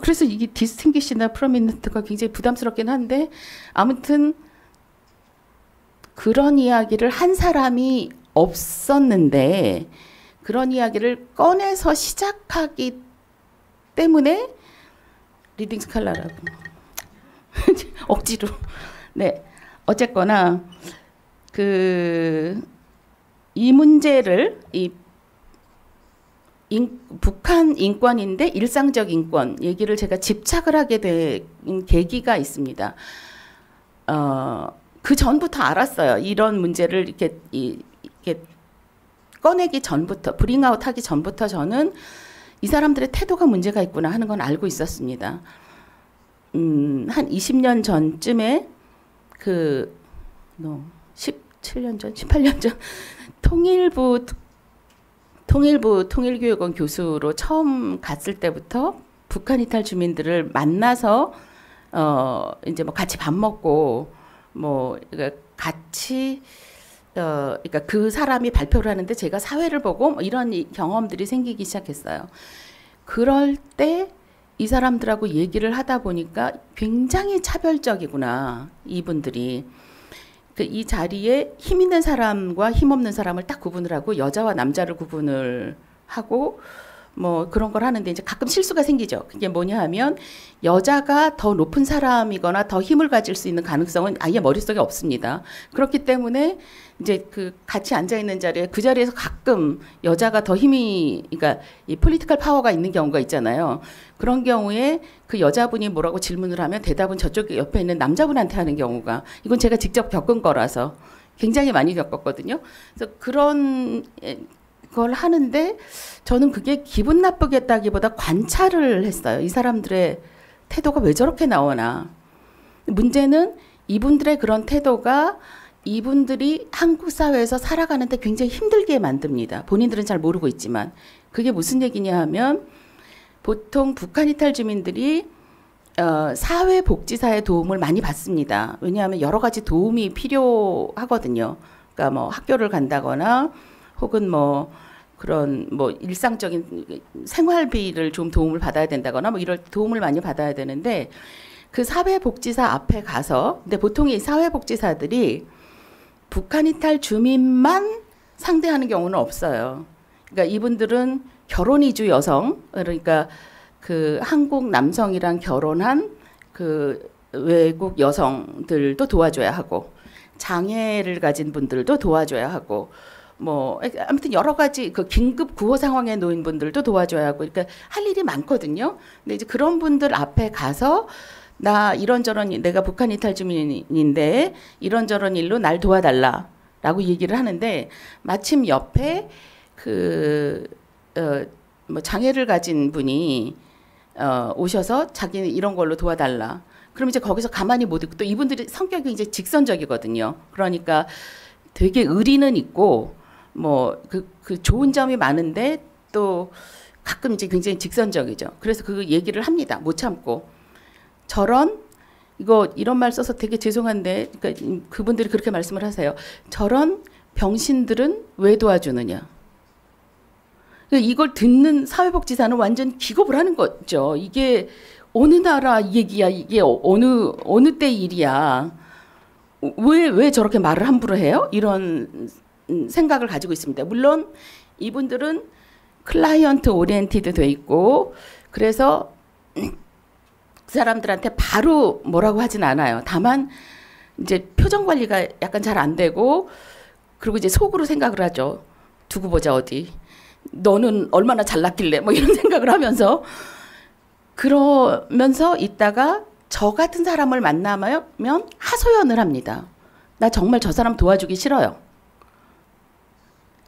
그래서 이게 디스팅기시나 프로미넌트가 굉장히 부담스럽긴 한데 아무튼 그런 이야기를 한 사람이 없었는데 그런 이야기를 꺼내서 시작하기 때문에 리딩 스칼라라고 억지로 네 어쨌거나 그 이 문제를 북한 인권인데 일상적 인권 얘기를 제가 집착을 하게 된 계기가 있습니다. 그 전부터 알았어요. 이런 문제를 이렇게 꺼내기 전부터 브링아웃 하기 전부터 저는 이 사람들의 태도가 문제가 있구나 하는 건 알고 있었습니다. 한 20년 전쯤에 17년 전, 18년 전 통일교육원 교수로 처음 갔을 때부터 북한 이탈 주민들을 만나서 이제 뭐 같이 밥 먹고 뭐 같이 그러니까 그 사람이 발표를 하는데 제가 사회를 보고 뭐 이런 경험들이 생기기 시작했어요. 그럴 때 이 사람들하고 얘기를 하다 보니까 굉장히 차별적이구나 이분들이. 이 자리에 힘 있는 사람과 힘 없는 사람을 딱 구분을 하고 여자와 남자를 구분을 하고 뭐 그런 걸 하는데 이제 가끔 실수가 생기죠. 그게 뭐냐 하면 여자가 더 높은 사람이거나 더 힘을 가질 수 있는 가능성은 아예 머릿속에 없습니다. 그렇기 때문에 이제 그 같이 앉아 있는 자리에 그 자리에서 가끔 여자가 더 힘이 그러니까 이 폴리티컬 파워가 있는 경우가 있잖아요. 그런 경우에 그 여자분이 뭐라고 질문을 하면 대답은 저쪽 옆에 있는 남자분한테 하는 경우가 이건 제가 직접 겪은 거라서 굉장히 많이 겪었거든요. 그래서 그런 걸 하는데 저는 그게 기분 나쁘겠다기보다 관찰을 했어요. 이 사람들의 태도가 왜 저렇게 나오나. 문제는 이분들의 그런 태도가 이분들이 한국 사회에서 살아가는데 굉장히 힘들게 만듭니다. 본인들은 잘 모르고 있지만. 그게 무슨 얘기냐 하면 보통 북한 이탈 주민들이 사회복지사의 도움을 많이 받습니다. 왜냐하면 여러 가지 도움이 필요하거든요. 그러니까 뭐 학교를 간다거나 혹은 뭐 그런 뭐 일상적인 생활비를 좀 도움을 받아야 된다거나 뭐 이럴 도움을 많이 받아야 되는데 그 사회복지사 앞에 가서 근데 보통 이 사회복지사들이 북한 이탈 주민만 상대하는 경우는 없어요. 그러니까 이분들은 결혼 이주 여성 그러니까 그 한국 남성이랑 결혼한 그 외국 여성들도 도와줘야 하고 장애를 가진 분들도 도와줘야 하고 뭐 아무튼 여러 가지 그 긴급 구호 상황에 놓인 분들도 도와줘야 하고 그러니까 할 일이 많거든요. 근데 이제 그런 분들 앞에 가서 나 이런저런 내가 북한 이탈 주민인데 이런저런 일로 날 도와달라라고 얘기를 하는데 마침 옆에 뭐 장애를 가진 분이 오셔서 자기는 이런 걸로 도와달라. 그럼 이제 거기서 가만히 못 있고 또 이분들이 성격이 이제 직선적이거든요. 그러니까 되게 의리는 있고 뭐 그 좋은 점이 많은데 또 가끔 이제 굉장히 직선적이죠. 그래서 그 얘기를 합니다. 못 참고 이런 말 써서 되게 죄송한데 그러니까 그분들이 그렇게 말씀을 하세요. 저런 병신들은 왜 도와주느냐. 이걸 듣는 사회복지사는 완전 기겁을 하는 거죠. 이게 어느 나라 얘기야, 이게 어느 때 일이야. 왜 저렇게 말을 함부로 해요? 이런 생각을 가지고 있습니다. 물론 이분들은 클라이언트 오리엔티드 돼 있고 그래서 그 사람들한테 바로 뭐라고 하진 않아요. 다만 이제 표정 관리가 약간 잘 안 되고 그리고 이제 속으로 생각을 하죠. 두고 보자 어디. 너는 얼마나 잘났길래 뭐 이런 생각을 하면서 그러면서 있다가 저 같은 사람을 만나면 하소연을 합니다. 나 정말 저 사람 도와주기 싫어요.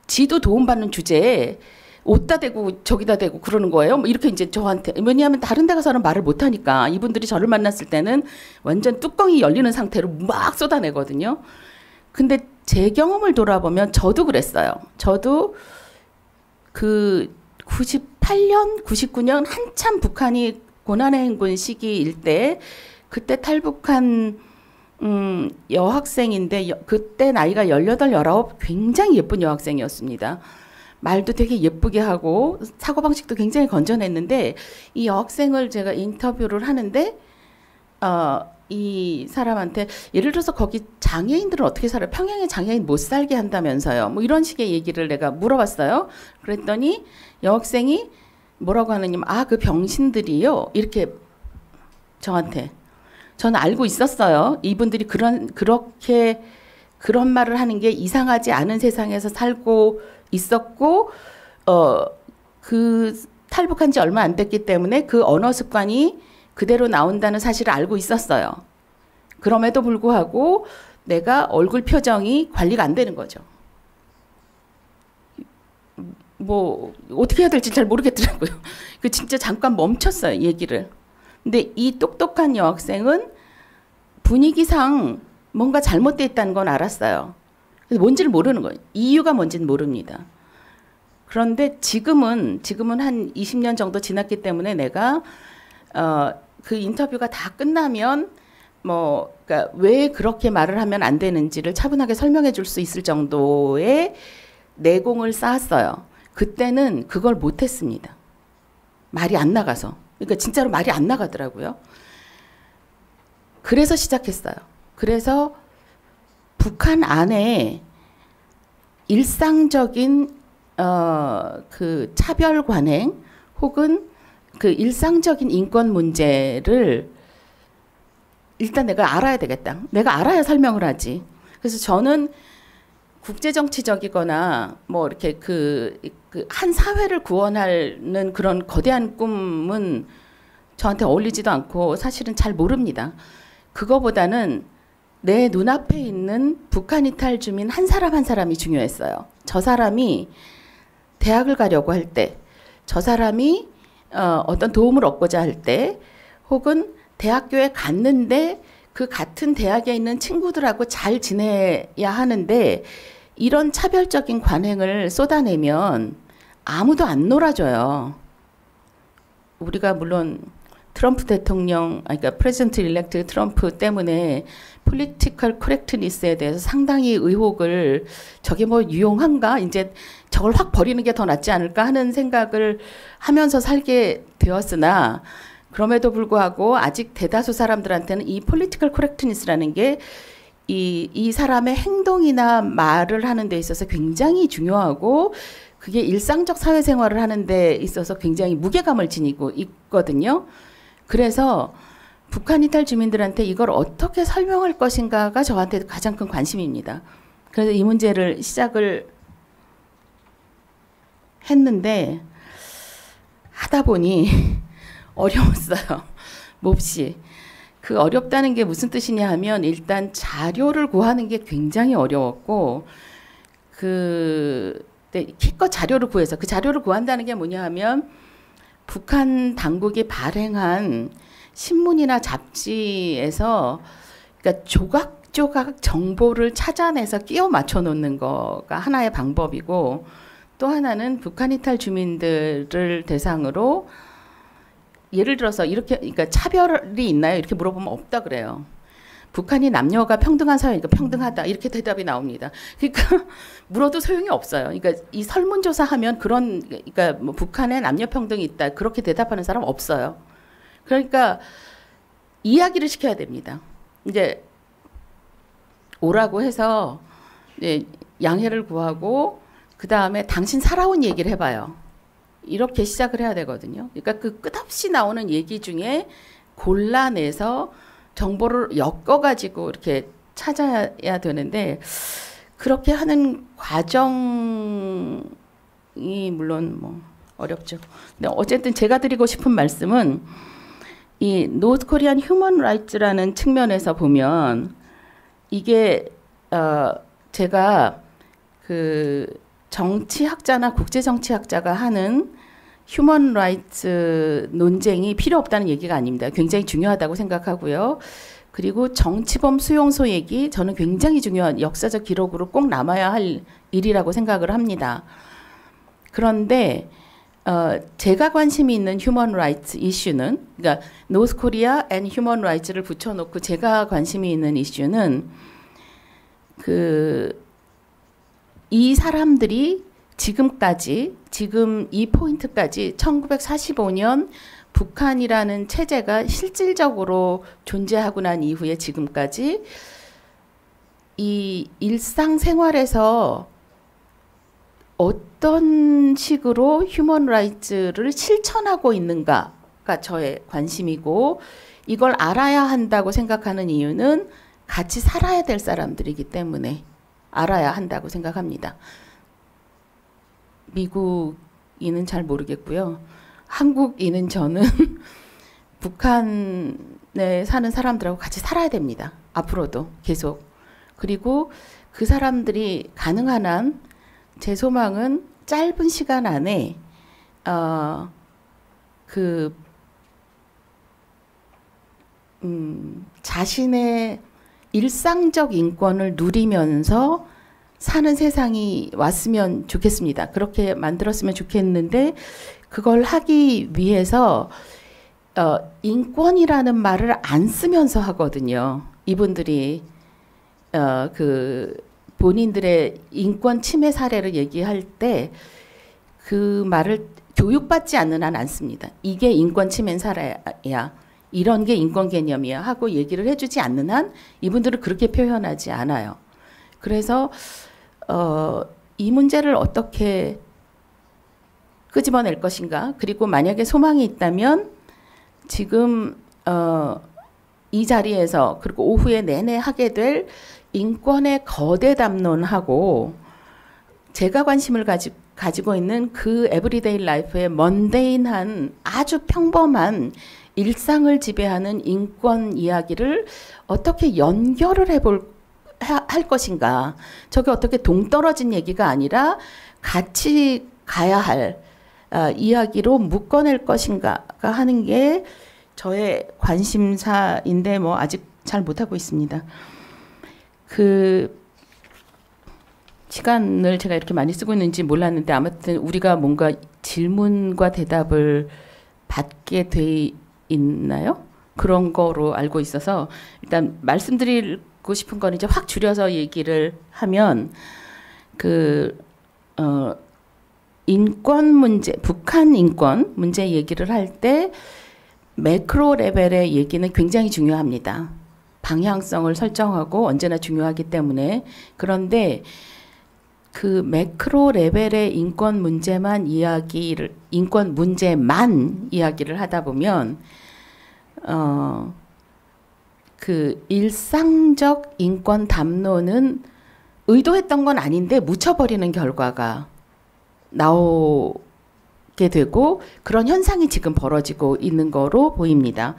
지도 도움받는 주제에 옷다 대고 저기다 대고 그러는 거예요. 뭐 이렇게 이제 저한테. 왜냐하면 다른 데 가서는 말을 못하니까 이분들이 저를 만났을 때는 완전 뚜껑이 열리는 상태로 막 쏟아내거든요. 근데 제 경험을 돌아보면 저도 그랬어요. 저도 그 98년, 99년 한참 북한이 고난의 시기일 때 그때 탈북한 여학생인데 그때 나이가 18, 19 굉장히 예쁜 여학생이었습니다. 말도 되게 예쁘게 하고 사고방식도 굉장히 건전했는데 이 여학생을 제가 인터뷰를 하는데 이 사람한테 예를 들어서 거기 장애인들은 어떻게 살아요? 평양에 장애인 못 살게 한다면서요. 뭐 이런 식의 얘기를 내가 물어봤어요. 그랬더니 여학생이 뭐라고 하느냐면 그 병신들이요. 이렇게 저한테. 저는 알고 있었어요. 이분들이 그렇게 그런 말을 하는 게 이상하지 않은 세상에서 살고 있었고 그 탈북한 지 얼마 안 됐기 때문에 그 언어 습관이 그대로 나온다는 사실을 알고 있었어요. 그럼에도 불구하고 내가 얼굴 표정이 관리가 안 되는 거죠. 뭐 어떻게 해야 될지 잘 모르겠더라고요. 그 진짜 잠깐 멈췄어요, 얘기를. 근데 이 똑똑한 여학생은 분위기상 뭔가 잘못돼 있다는 건 알았어요. 뭔지를 모르는 거예요. 이유가 뭔지는 모릅니다. 그런데 지금은 한 20년 정도 지났기 때문에 내가 그 인터뷰가 다 끝나면 그러니까 왜 그렇게 말을 하면 안 되는지를 차분하게 설명해 줄 수 있을 정도의 내공을 쌓았어요. 그때는 그걸 못했습니다. 말이 안 나가서. 그러니까 진짜로 말이 안 나가더라고요. 그래서 시작했어요. 그래서 북한 안에 일상적인 그 차별 관행 혹은 그 일상적인 인권 문제를 일단 내가 알아야 되겠다. 내가 알아야 설명을 하지. 그래서 저는 국제정치적이거나 뭐 이렇게 그 한 사회를 구원하는 그런 거대한 꿈은 저한테 어울리지도 않고 사실은 잘 모릅니다. 그거보다는 내 눈앞에 있는 북한 이탈 주민 한 사람 한 사람이 중요했어요. 저 사람이 대학을 가려고 할 때, 저 사람이 어떤 도움을 얻고자 할 때, 혹은 대학교에 갔는데 그 같은 대학에 있는 친구들하고 잘 지내야 하는데 이런 차별적인 관행을 쏟아내면 아무도 안 놀아줘요. 우리가 물론 트럼프 대통령, 그러니까 프레지던트 일렉트 트럼프 때문에 폴리티컬 코렉트니스에 대해서 상당히 의혹을 저게 뭐 유용한가? 이제 저걸 확 버리는 게 더 낫지 않을까 하는 생각을 하면서 살게 되었으나 그럼에도 불구하고 아직 대다수 사람들한테는 이 폴리티컬 코렉트니스라는 게 이 사람의 행동이나 말을 하는 데 있어서 굉장히 중요하고 그게 일상적 사회생활을 하는 데 있어서 굉장히 무게감을 지니고 있거든요. 그래서 북한 이탈 주민들한테 이걸 어떻게 설명할 것인가가 저한테 가장 큰 관심입니다. 그래서 이 문제를 시작을 했는데 하다 보니 어려웠어요. 몹시. 그 어렵다는 게 무슨 뜻이냐 하면 일단 자료를 구하는 게 굉장히 어려웠고 기껏 자료를 구해서 그 자료를 구한다는 게 뭐냐 하면 북한 당국이 발행한 신문이나 잡지에서 그러니까 조각조각 정보를 찾아내서 끼워 맞춰 놓는 거가 하나의 방법이고 또 하나는 북한 이탈 주민들을 대상으로 예를 들어서 이렇게 그러니까 차별이 있나요? 이렇게 물어보면 없다 그래요. 북한이 남녀가 평등한 사회니까 평등하다 이렇게 대답이 나옵니다. 그러니까 물어도 소용이 없어요. 그러니까 이 설문조사하면 그러니까 뭐 북한에 남녀 평등이 있다 그렇게 대답하는 사람 없어요. 그러니까 이야기를 시켜야 됩니다. 이제 오라고 해서 이제 양해를 구하고 그 다음에 당신 살아온 얘기를 해봐요. 이렇게 시작을 해야 되거든요. 그러니까 그 끝없이 나오는 얘기 중에 골라내서 정보를 엮어가지고 이렇게 찾아야 되는데 그렇게 하는 과정이 물론 뭐 어렵죠. 근데 어쨌든 제가 드리고 싶은 말씀은 이 노스 코리안 휴먼 라이츠라는 측면에서 보면 이게 제가 그 정치학자나 국제정치학자가 하는 휴먼 라이츠 논쟁이 필요 없다는 얘기가 아닙니다. 굉장히 중요하다고 생각하고요. 그리고 정치범 수용소 얘기 저는 굉장히 중요한 역사적 기록으로 꼭 남아야 할 일이라고 생각을 합니다. 그런데 제가 관심이 있는 휴먼 라이츠 이슈는 그러니까 노스 코리아 앤 휴먼 라이츠를 붙여놓고 제가 관심이 있는 이슈는 이 사람들이 지금 이 포인트까지 1945년 북한이라는 체제가 실질적으로 존재하고 난 이후에 지금까지 이 일상생활에서 어떤 식으로 휴먼 라이츠를 실천하고 있는가가 저의 관심이고 이걸 알아야 한다고 생각하는 이유는 같이 살아야 될 사람들이기 때문에 알아야 한다고 생각합니다. 미국인은 잘 모르겠고요. 한국인은 저는 북한에 사는 사람들하고 같이 살아야 됩니다. 앞으로도 계속. 그리고 그 사람들이 가능한 한 제 소망은 짧은 시간 안에 자신의 일상적 인권을 누리면서 사는 세상이 왔으면 좋겠습니다. 그렇게 만들었으면 좋겠는데 그걸 하기 위해서 인권이라는 말을 안 쓰면서 하거든요. 이분들이 본인들의 인권 침해 사례를 얘기할 때 그 말을 교육받지 않는 한 안 씁니다. 이게 인권 침해 사례야. 이런 게 인권 개념이야 하고 얘기를 해주지 않는 한 이분들은 그렇게 표현하지 않아요. 그래서 이 문제를 어떻게 끄집어낼 것인가. 그리고 만약에 소망이 있다면 지금 이 자리에서 그리고 오후에 내내 하게 될 인권의 거대 담론하고 제가 관심을 가지고 있는 그 에브리데이 라이프의 먼데인한 아주 평범한 일상을 지배하는 인권 이야기를 어떻게 연결을 할 것인가. 저게 어떻게 동떨어진 얘기가 아니라 같이 가야 할 이야기로 묶어낼 것인가가 하는 게 저의 관심사인데 뭐 아직 잘 못하고 있습니다. 시간을 제가 이렇게 많이 쓰고 있는지 몰랐는데 아무튼 우리가 뭔가 질문과 대답을 받게 돼 있나요? 그런 거로 알고 있어서 일단 말씀드리고 싶은 건 이제 확 줄여서 얘기를 하면 인권 문제, 북한 인권 문제 얘기를 할 때 매크로 레벨의 얘기는 굉장히 중요합니다. 방향성을 설정하고 언제나 중요하기 때문에. 그런데 그 매크로 레벨의 인권 문제만 이야기를 하다 보면 그 일상적 인권 담론은 의도했던 건 아닌데 묻혀버리는 결과가 나오게 되고 그런 현상이 지금 벌어지고 있는 거로 보입니다.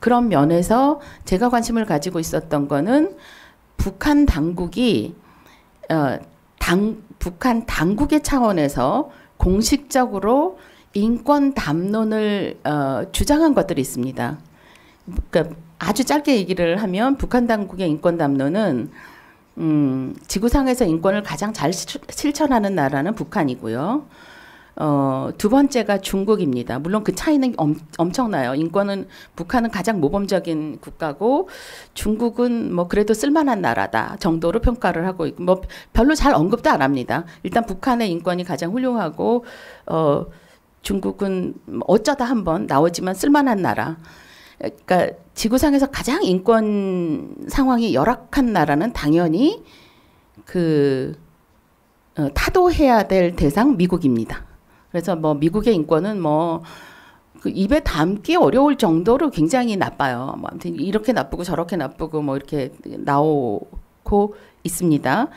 그런 면에서 제가 관심을 가지고 있었던 거는 북한 당국이 북한 당국의 차원에서 공식적으로 인권 담론을 주장한 것들이 있습니다. 그러니까 아주 짧게 얘기를 하면 북한 당국의 인권 담론은 지구상에서 인권을 가장 잘 실천하는 나라는 북한이고요. 두 번째가 중국입니다. 물론 그 차이는 엄청나요. 인권은 북한은 가장 모범적인 국가고 중국은 뭐 그래도 쓸만한 나라다 정도로 평가를 하고 있고 뭐 별로 잘 언급도 안 합니다. 일단 북한의 인권이 가장 훌륭하고 중국은 어쩌다 한번 나오지만 쓸만한 나라. 그러니까 지구상에서 가장 인권 상황이 열악한 나라는 당연히 타도해야 될 대상 미국입니다. 그래서 뭐 미국의 인권은 뭐 그 입에 담기 어려울 정도로 굉장히 나빠요. 뭐 아무튼 이렇게 나쁘고 저렇게 나쁘고 뭐 이렇게 나오고 있습니다.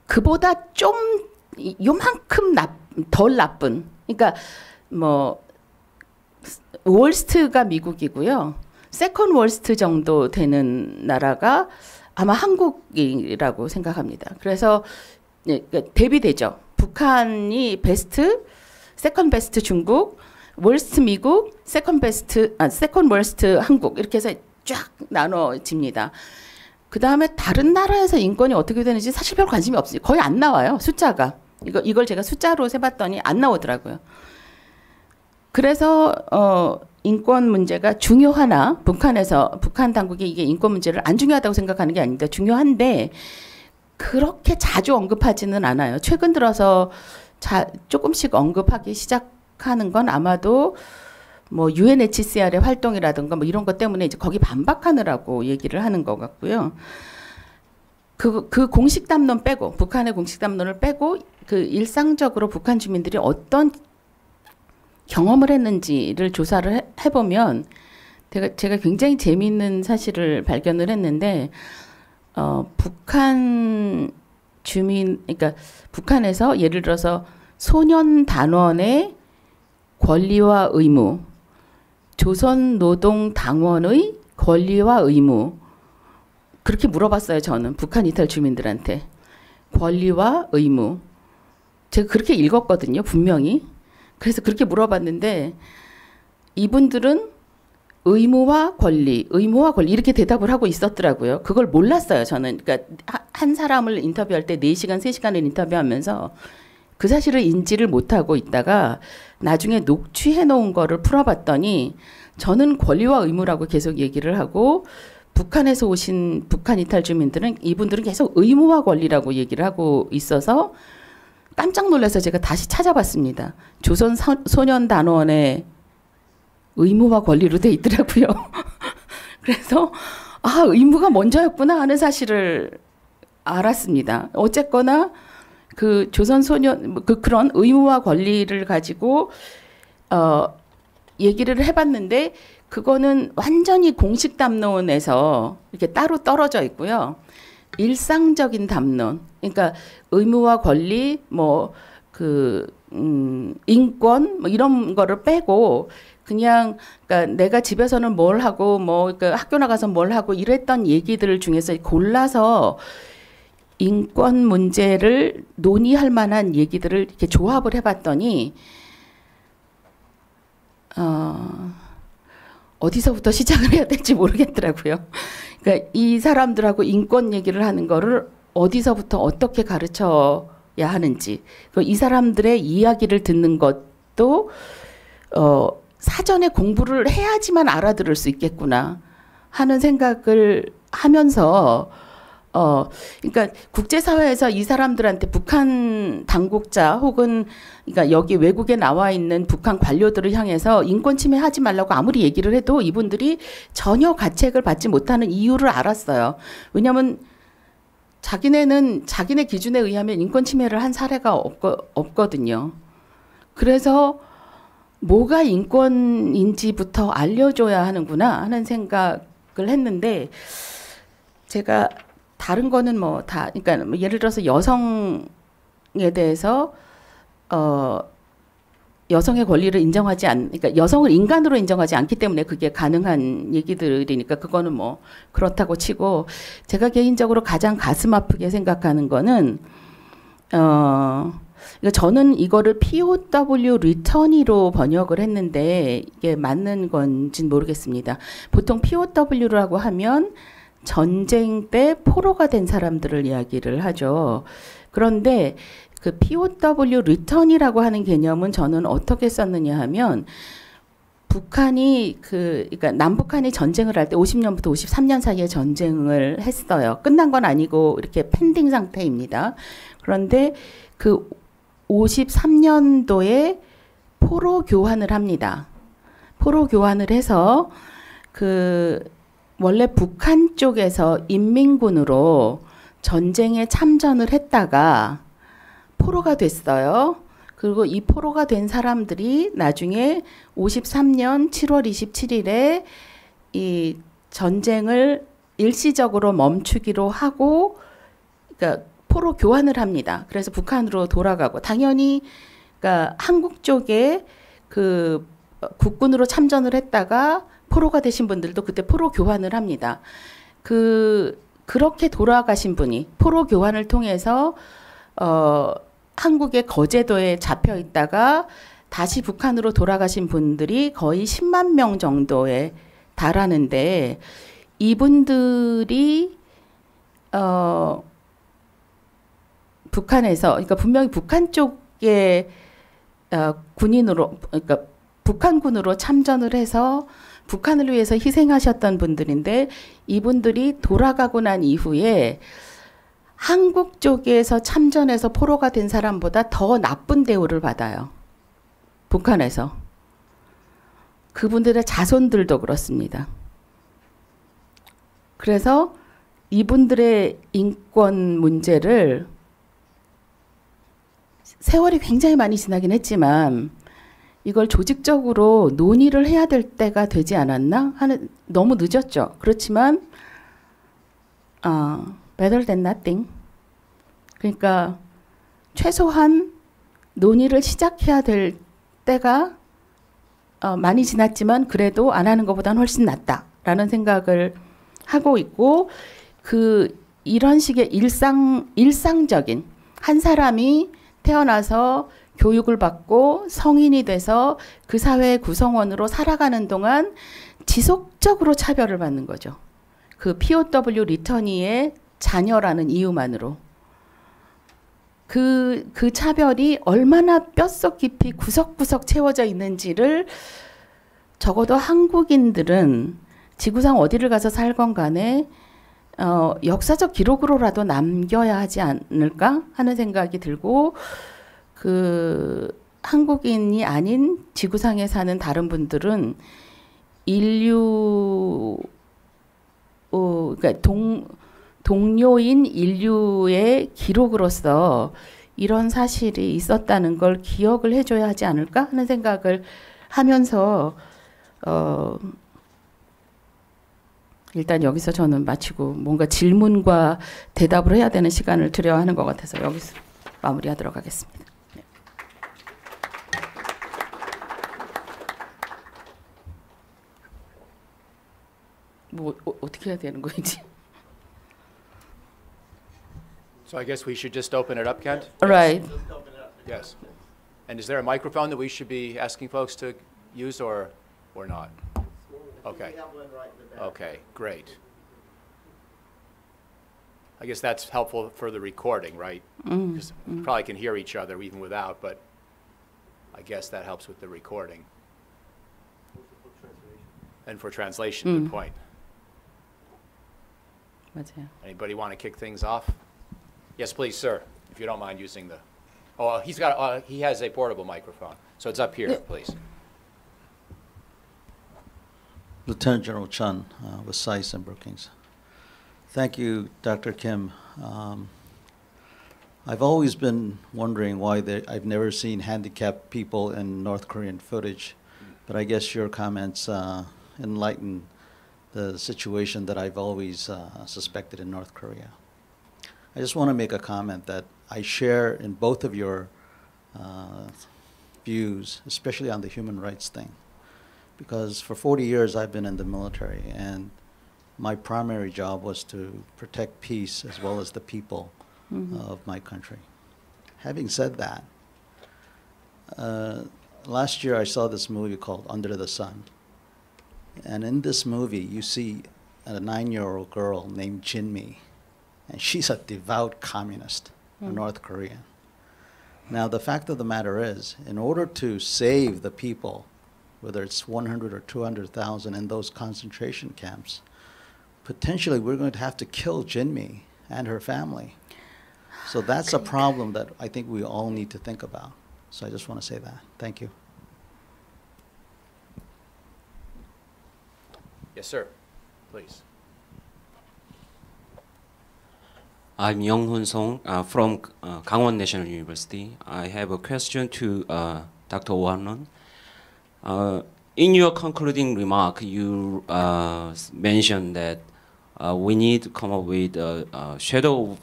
그보다 좀 요만큼 덜 나쁜. 그러니까 뭐 월스트가 미국이고요. 세컨 월스트 정도 되는 나라가 아마 한국이라고 생각합니다. 그래서 대비되죠. 북한이 베스트, 세컨 베스트 중국, 월스트 미국, 세컨 월스트 한국 이렇게 해서 쫙 나눠집니다. 그 다음에 다른 나라에서 인권이 어떻게 되는지 사실 별 관심이 없어요. 거의 안 나와요. 숫자가. 이걸 제가 숫자로 세봤더니 안 나오더라고요. 그래서 인권 문제가 중요하나 북한 당국이 이게 인권 문제를 안 중요하다고 생각하는 게 아닙니다. 중요한데 그렇게 자주 언급하지는 않아요. 최근 들어서 조금씩 언급하기 시작하는 건 아마도 뭐 UNHCR의 활동이라든가 뭐 이런 것 때문에 이제 거기 반박하느라고 얘기를 하는 것 같고요. 그 공식 담론 빼고 북한의 공식 담론을 빼고 그 일상적으로 북한 주민들이 어떤 경험을 했는지를 조사를 해보면 제가 굉장히 재미있는 사실을 발견을 했는데 북한 주민 그러니까 북한에서 예를 들어서 소년 단원의 권리와 의무, 조선노동당원의 권리와 의무 그렇게 물어봤어요. 저는 북한 이탈 주민들한테 권리와 의무 제가 그렇게 읽었거든요. 분명히. 그래서 그렇게 물어봤는데 이분들은 의무와 권리 이렇게 대답을 하고 있었더라고요. 그걸 몰랐어요. 저는. 그러니까 한 사람을 인터뷰할 때 4시간, 3시간을 인터뷰하면서 그 사실을 인지를 못하고 있다가 나중에 녹취해 놓은 거를 풀어봤더니 저는 권리와 의무라고 계속 얘기를 하고 북한에서 오신 북한 이탈 주민들은 이분들은 계속 의무와 권리라고 얘기를 하고 있어서 깜짝 놀라서 제가 다시 찾아봤습니다. 조선 소년단원의 의무와 권리로 돼 있더라고요. 그래서 의무가 먼저였구나 하는 사실을 알았습니다. 어쨌거나 그 조선 소년 그런 의무와 권리를 가지고 얘기를 해봤는데 그거는 완전히 공식 담론에서 이렇게 따로 떨어져 있고요. 일상적인 담론, 그러니까 의무와 권리, 인권 뭐 이런 거를 빼고 그냥 그러니까 내가 집에서는 뭘 하고 그러니까 학교 나가서 뭘 하고 이랬던 얘기들 중에서 골라서 인권 문제를 논의할 만한 얘기들을 이렇게 조합을 해봤더니 어디서부터 시작을 해야 될지 모르겠더라고요. 그러니까 이 사람들하고 인권 얘기를 하는 거를 어디서부터 어떻게 가르쳐야 하는지, 이 사람들의 이야기를 듣는 것도 사전에 공부를 해야지만 알아들을 수 있겠구나 하는 생각을 하면서 그러니까 국제사회에서 이 사람들한테 북한 당국자 혹은 그러니까 여기 외국에 나와 있는 북한 관료들을 향해서 인권 침해하지 말라고 아무리 얘기를 해도 이분들이 전혀 가책을 받지 못하는 이유를 알았어요. 왜냐하면 자기네 기준에 의하면 인권 침해를 한 사례가 없거든요. 그래서 뭐가 인권인지부터 알려줘야 하는구나 하는 생각을 했는데 제가 다른 거는 그러니까 예를 들어서 여성에 대해서 여성의 권리를 그러니까 여성을 인간으로 인정하지 않기 때문에 그게 가능한 얘기들이니까 그거는 그렇다고 치고 제가 개인적으로 가장 가슴 아프게 생각하는 거는 저는 이거를 POW return이로 번역을 했는데 이게 맞는 건지는 모르겠습니다. 보통 POW라고 하면 전쟁 때 포로가 된 사람들을 이야기를 하죠. 그런데 그 POW return이라고 하는 개념은 저는 어떻게 썼느냐 하면 북한이 그러니까 남북한이 전쟁을 할 때 50년부터 53년 사이에 전쟁을 했어요. 끝난 건 아니고 이렇게 펜딩 상태입니다. 그런데 그 53년도에 포로 교환을 합니다. 포로 교환을 해서 그 원래 북한 쪽에서 인민군으로 전쟁에 참전을 했다가 포로가 됐어요. 그리고 이 포로가 된 사람들이 나중에 53년 7월 27일에 이 전쟁을 일시적으로 멈추기로 하고, 그러니까 포로 교환을 합니다. 그래서 북한으로 돌아가고, 당연히 그러니까 한국 쪽에 그 국군으로 참전을 했다가 포로가 되신 분들도 그때 포로 교환을 합니다. 그렇게 돌아가신 분이 포로 교환을 통해서 한국의 거제도에 잡혀 있다가 다시 북한으로 돌아가신 분들이 거의 10만 명 정도에 달하는데, 이분들이 북한에서, 그러니까 분명히 북한 쪽에 군인으로, 그러니까 북한군으로 참전을 해서 북한을 위해서 희생하셨던 분들인데, 이분들이 돌아가고 난 이후에 한국 쪽에서 참전해서 포로가 된 사람보다 더 나쁜 대우를 받아요. 북한에서. 그분들의 자손들도 그렇습니다. 그래서 이분들의 인권 문제를 세월이 굉장히 많이 지나긴 했지만 이걸 조직적으로 논의를 해야 될 때가 되지 않았나 하는, 너무 늦었죠. 그렇지만 better than nothing. 그러니까 최소한 논의를 시작해야 될 때가 많이 지났지만 그래도 안 하는 것보다는 훨씬 낫다라는 생각을 하고 있고, 이런 식의 일상적인, 한 사람이 태어나서 교육을 받고 성인이 돼서 그 사회의 구성원으로 살아가는 동안 지속적으로 차별을 받는 거죠. 그 POW 리터니의 자녀라는 이유만으로. 그 차별이 얼마나 뼛속 깊이 구석구석 채워져 있는지를 적어도 한국인들은 지구상 어디를 가서 살건 간에 역사적 기록으로라도 남겨야 하지 않을까 하는 생각이 들고, 한국인이 아닌 지구상에 사는 다른 분들은 그러니까 동료인 인류의 기록으로서 이런 사실이 있었다는 걸 기억을 해줘야 하지 않을까 하는 생각을 하면서 일단 여기서 저는 마치고 뭔가 질문과 대답을 해야 되는 시간을 드려야 하는 것 같아서 여기서 마무리하도록 하겠습니다. 뭐 어떻게 해야 되는 거인지. So I guess we should just open it up, Kent? Right. Yes. And is there a microphone that we should be asking folks to use or not? Okay. Okay, great. I guess that's helpful for the recording, right? Because we probably can hear each other even without, but I guess that helps with the recording. And for translation, good point. 맞아요. Anybody want to kick things off? Yes, please, sir, if you don't mind using the, oh, he has a portable microphone, so it's up here, please. Lieutenant General Chun with SAIS and Brookings. Thank you, Dr. Kim. I've always been wondering why I've never seen handicapped people in North Korean footage, but I guess your comments enlighten the situation that I've always suspected in North Korea. I just want to make a comment that I share in both of your views, especially on the human rights thing. Because for 40 years I've been in the military, and my primary job was to protect peace as well as the people of my country. Having said that, last year I saw this movie called Under the Sun. And in this movie you see a 9-year-old girl named Jinmi, and she's a devout communist, a North Korean. Now, the fact of the matter is, in order to save the people, whether it's 100 or 200,000 in those concentration camps, potentially we're going to have to kill Jinmi and her family. So that's a problem that I think we all need to think about. So I just want to say that. Thank you. Yes, sir. Please. I'm Young-Hoon Song from Gangwon National University. I have a question to Dr. Ohanon. In your concluding remark, you mentioned that we need to come up with a shadow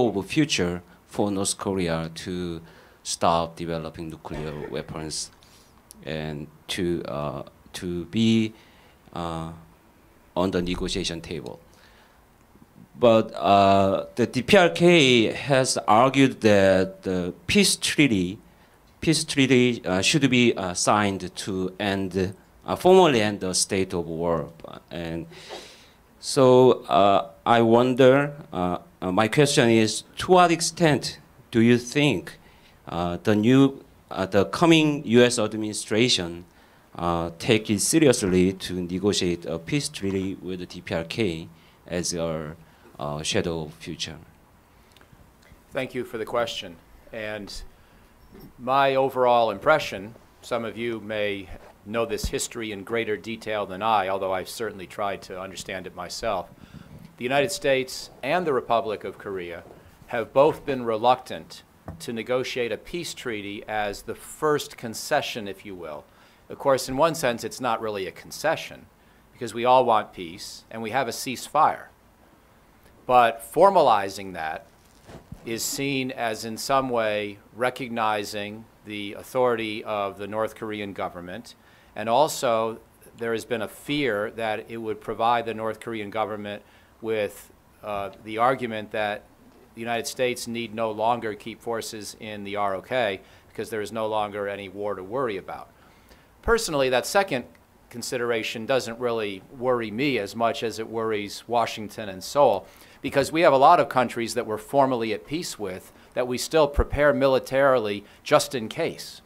of a future for North Korea to stop developing nuclear weapons and to be on the negotiation table. But the DPRK has argued that the peace treaty should be signed to formally end the state of war. And so I wonder, my question is, to what extent do you think the coming U.S. administration take it seriously to negotiate a peace treaty with the DPRK as our shadow future? Thank you for the question. And my overall impression, some of you may know this history in greater detail than I, although I've certainly tried to understand it myself. The United States and the Republic of Korea have both been reluctant to negotiate a peace treaty as the first concession, if you will. Of course, in one sense, it's not really a concession, because we all want peace, and we have a ceasefire. But formalizing that is seen as in some way recognizing the authority of the North Korean government, and also there has been a fear that it would provide the North Korean government with the argument that the United States need no longer keep forces in the ROK because there is no longer any war to worry about. Personally, that second consideration doesn't really worry me as much as it worries Washington and Seoul, because we have a lot of countries that we're formally at peace with that we still prepare militarily just in case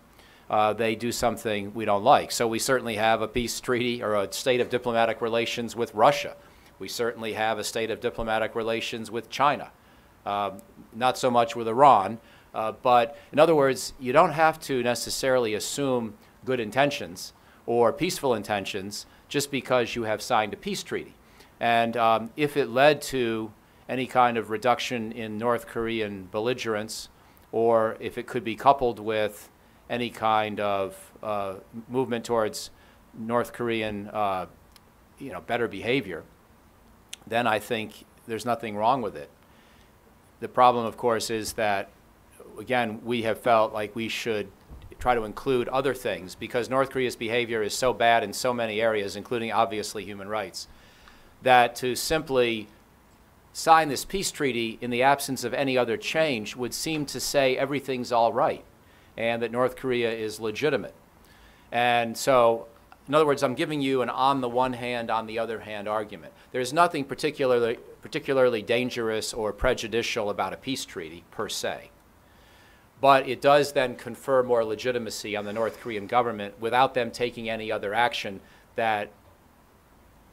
they do something we don't like. So we certainly have a peace treaty or a state of diplomatic relations with Russia. We certainly have a state of diplomatic relations with China. Not so much with Iran, but in other words, you don't have to necessarily assume good intentions or peaceful intentions just because you have signed a peace treaty. And if it led to any kind of reduction in North Korean belligerence, or if it could be coupled with any kind of movement towards North Korean better behavior, then I think there's nothing wrong with it. The problem, of course, is that, again, we have felt like we should try to include other things because North Korea's behavior is so bad in so many areas, including obviously human rights, that to simply sign this peace treaty in the absence of any other change would seem to say everything's all right and that North Korea is legitimate. And so, in other words, I'm giving you an on the one hand, on the other hand argument. There's nothing particularly dangerous or prejudicial about a peace treaty per se. But it does then confer more legitimacy on the North Korean government without them taking any other action that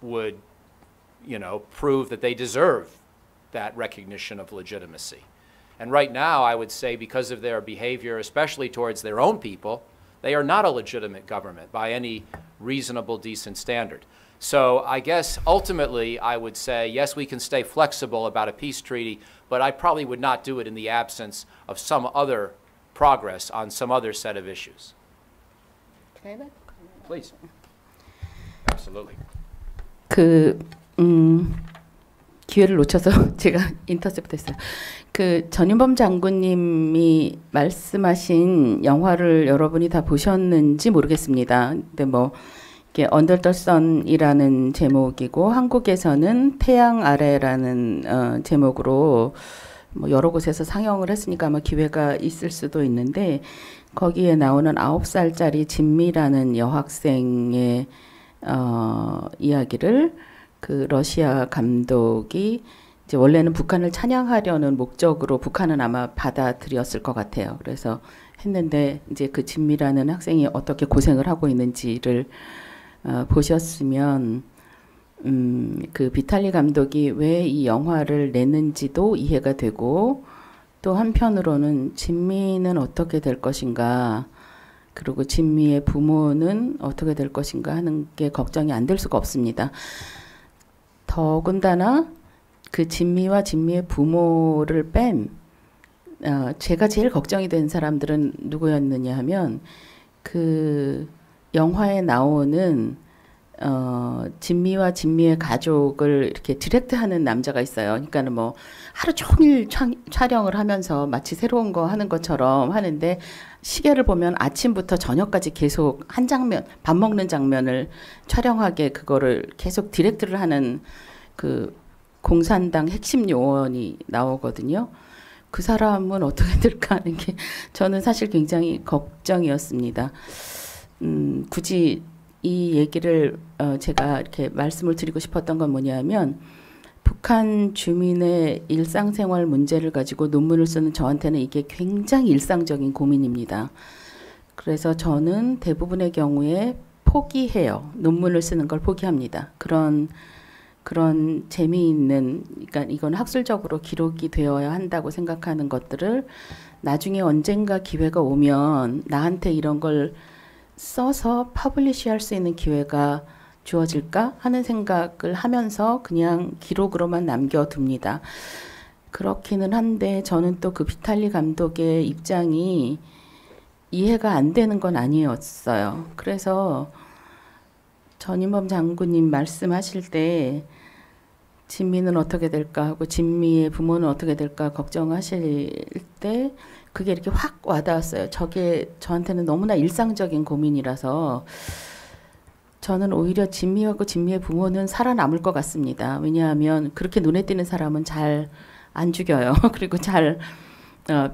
would, prove that they deserve that recognition of legitimacy. And right now, I would say because of their behavior, especially towards their own people, they are not a legitimate government by any reasonable, decent standard. So I guess ultimately I would say, yes, we can stay flexible about a peace treaty, but I probably would not do it in the absence of some other progress on some other set of issues. Please. Absolutely. 기회를 놓쳐서 제가 인터셉트했어요. 전윤범 장군님이 말씀하신 영화를 여러분이 다 보셨는지 모르겠습니다. 근데 이게 Under the Sun이라는 제목이고 한국에서는 태양 아래라는 제목으로 여러 곳에서 상영을 했으니까 아마 기회가 있을 수도 있는데 거기에 나오는 9살짜리 진미라는 여학생의 이야기를 러시아 감독이 이제 원래는 북한을 찬양하려는 목적으로 북한은 아마 받아들였을 것 같아요. 그래서 했는데 이제 그 진미라는 학생이 어떻게 고생을 하고 있는지를 보셨으면 그 비탈리 감독이 왜 이 영화를 냈는지도 이해가 되고 또 한편으로는 진미는 어떻게 될 것인가 그리고 진미의 부모는 어떻게 될 것인가 하는 게 걱정이 안 될 수가 없습니다. 더군다나 그 진미와 진미의 부모를 뺀 제가 제일 걱정이 된 사람들은 누구였느냐 하면 그 영화에 나오는 진미와 진미의 가족을 이렇게 디렉트하는 남자가 있어요. 그러니까는 뭐 하루 종일 촬영을 하면서 마치 새로운 거 하는 것처럼 하는데 시계를 보면 아침부터 저녁까지 계속 한 장면, 밥 먹는 장면을 촬영하게 그거를 계속 디렉트를 하는 그 공산당 핵심 요원이 나오거든요. 그 사람은 어떻게 될까 하는 게 저는 사실 굉장히 걱정이었습니다. 굳이 이 얘기를 제가 이렇게 말씀을 드리고 싶었던 건 뭐냐면 북한 주민의 일상생활 문제를 가지고 논문을 쓰는 저한테는 이게 굉장히 일상적인 고민입니다. 그래서 저는 대부분의 경우에 포기해요. 논문을 쓰는 걸 포기합니다. 그런 재미있는, 그러니까 이건 학술적으로 기록이 되어야 한다고 생각하는 것들을 나중에 언젠가 기회가 오면 나한테 이런 걸 써서 퍼블리시 할 수 있는 기회가 주어질까 하는 생각을 하면서 그냥 기록으로만 남겨둡니다. 그렇기는 한데 저는 또 그 비탈리 감독의 입장이 이해가 안 되는 건 아니었어요. 그래서 전인범 장군님 말씀하실 때 진미는 어떻게 될까 하고 진미의 부모는 어떻게 될까 걱정하실 때 그게 이렇게 확 와닿았어요. 저게 저한테는 너무나 일상적인 고민이라서 저는 오히려 진미하고 진미의 부모는 살아남을 것 같습니다. 왜냐하면 그렇게 눈에 띄는 사람은 잘 안 죽여요. 그리고 잘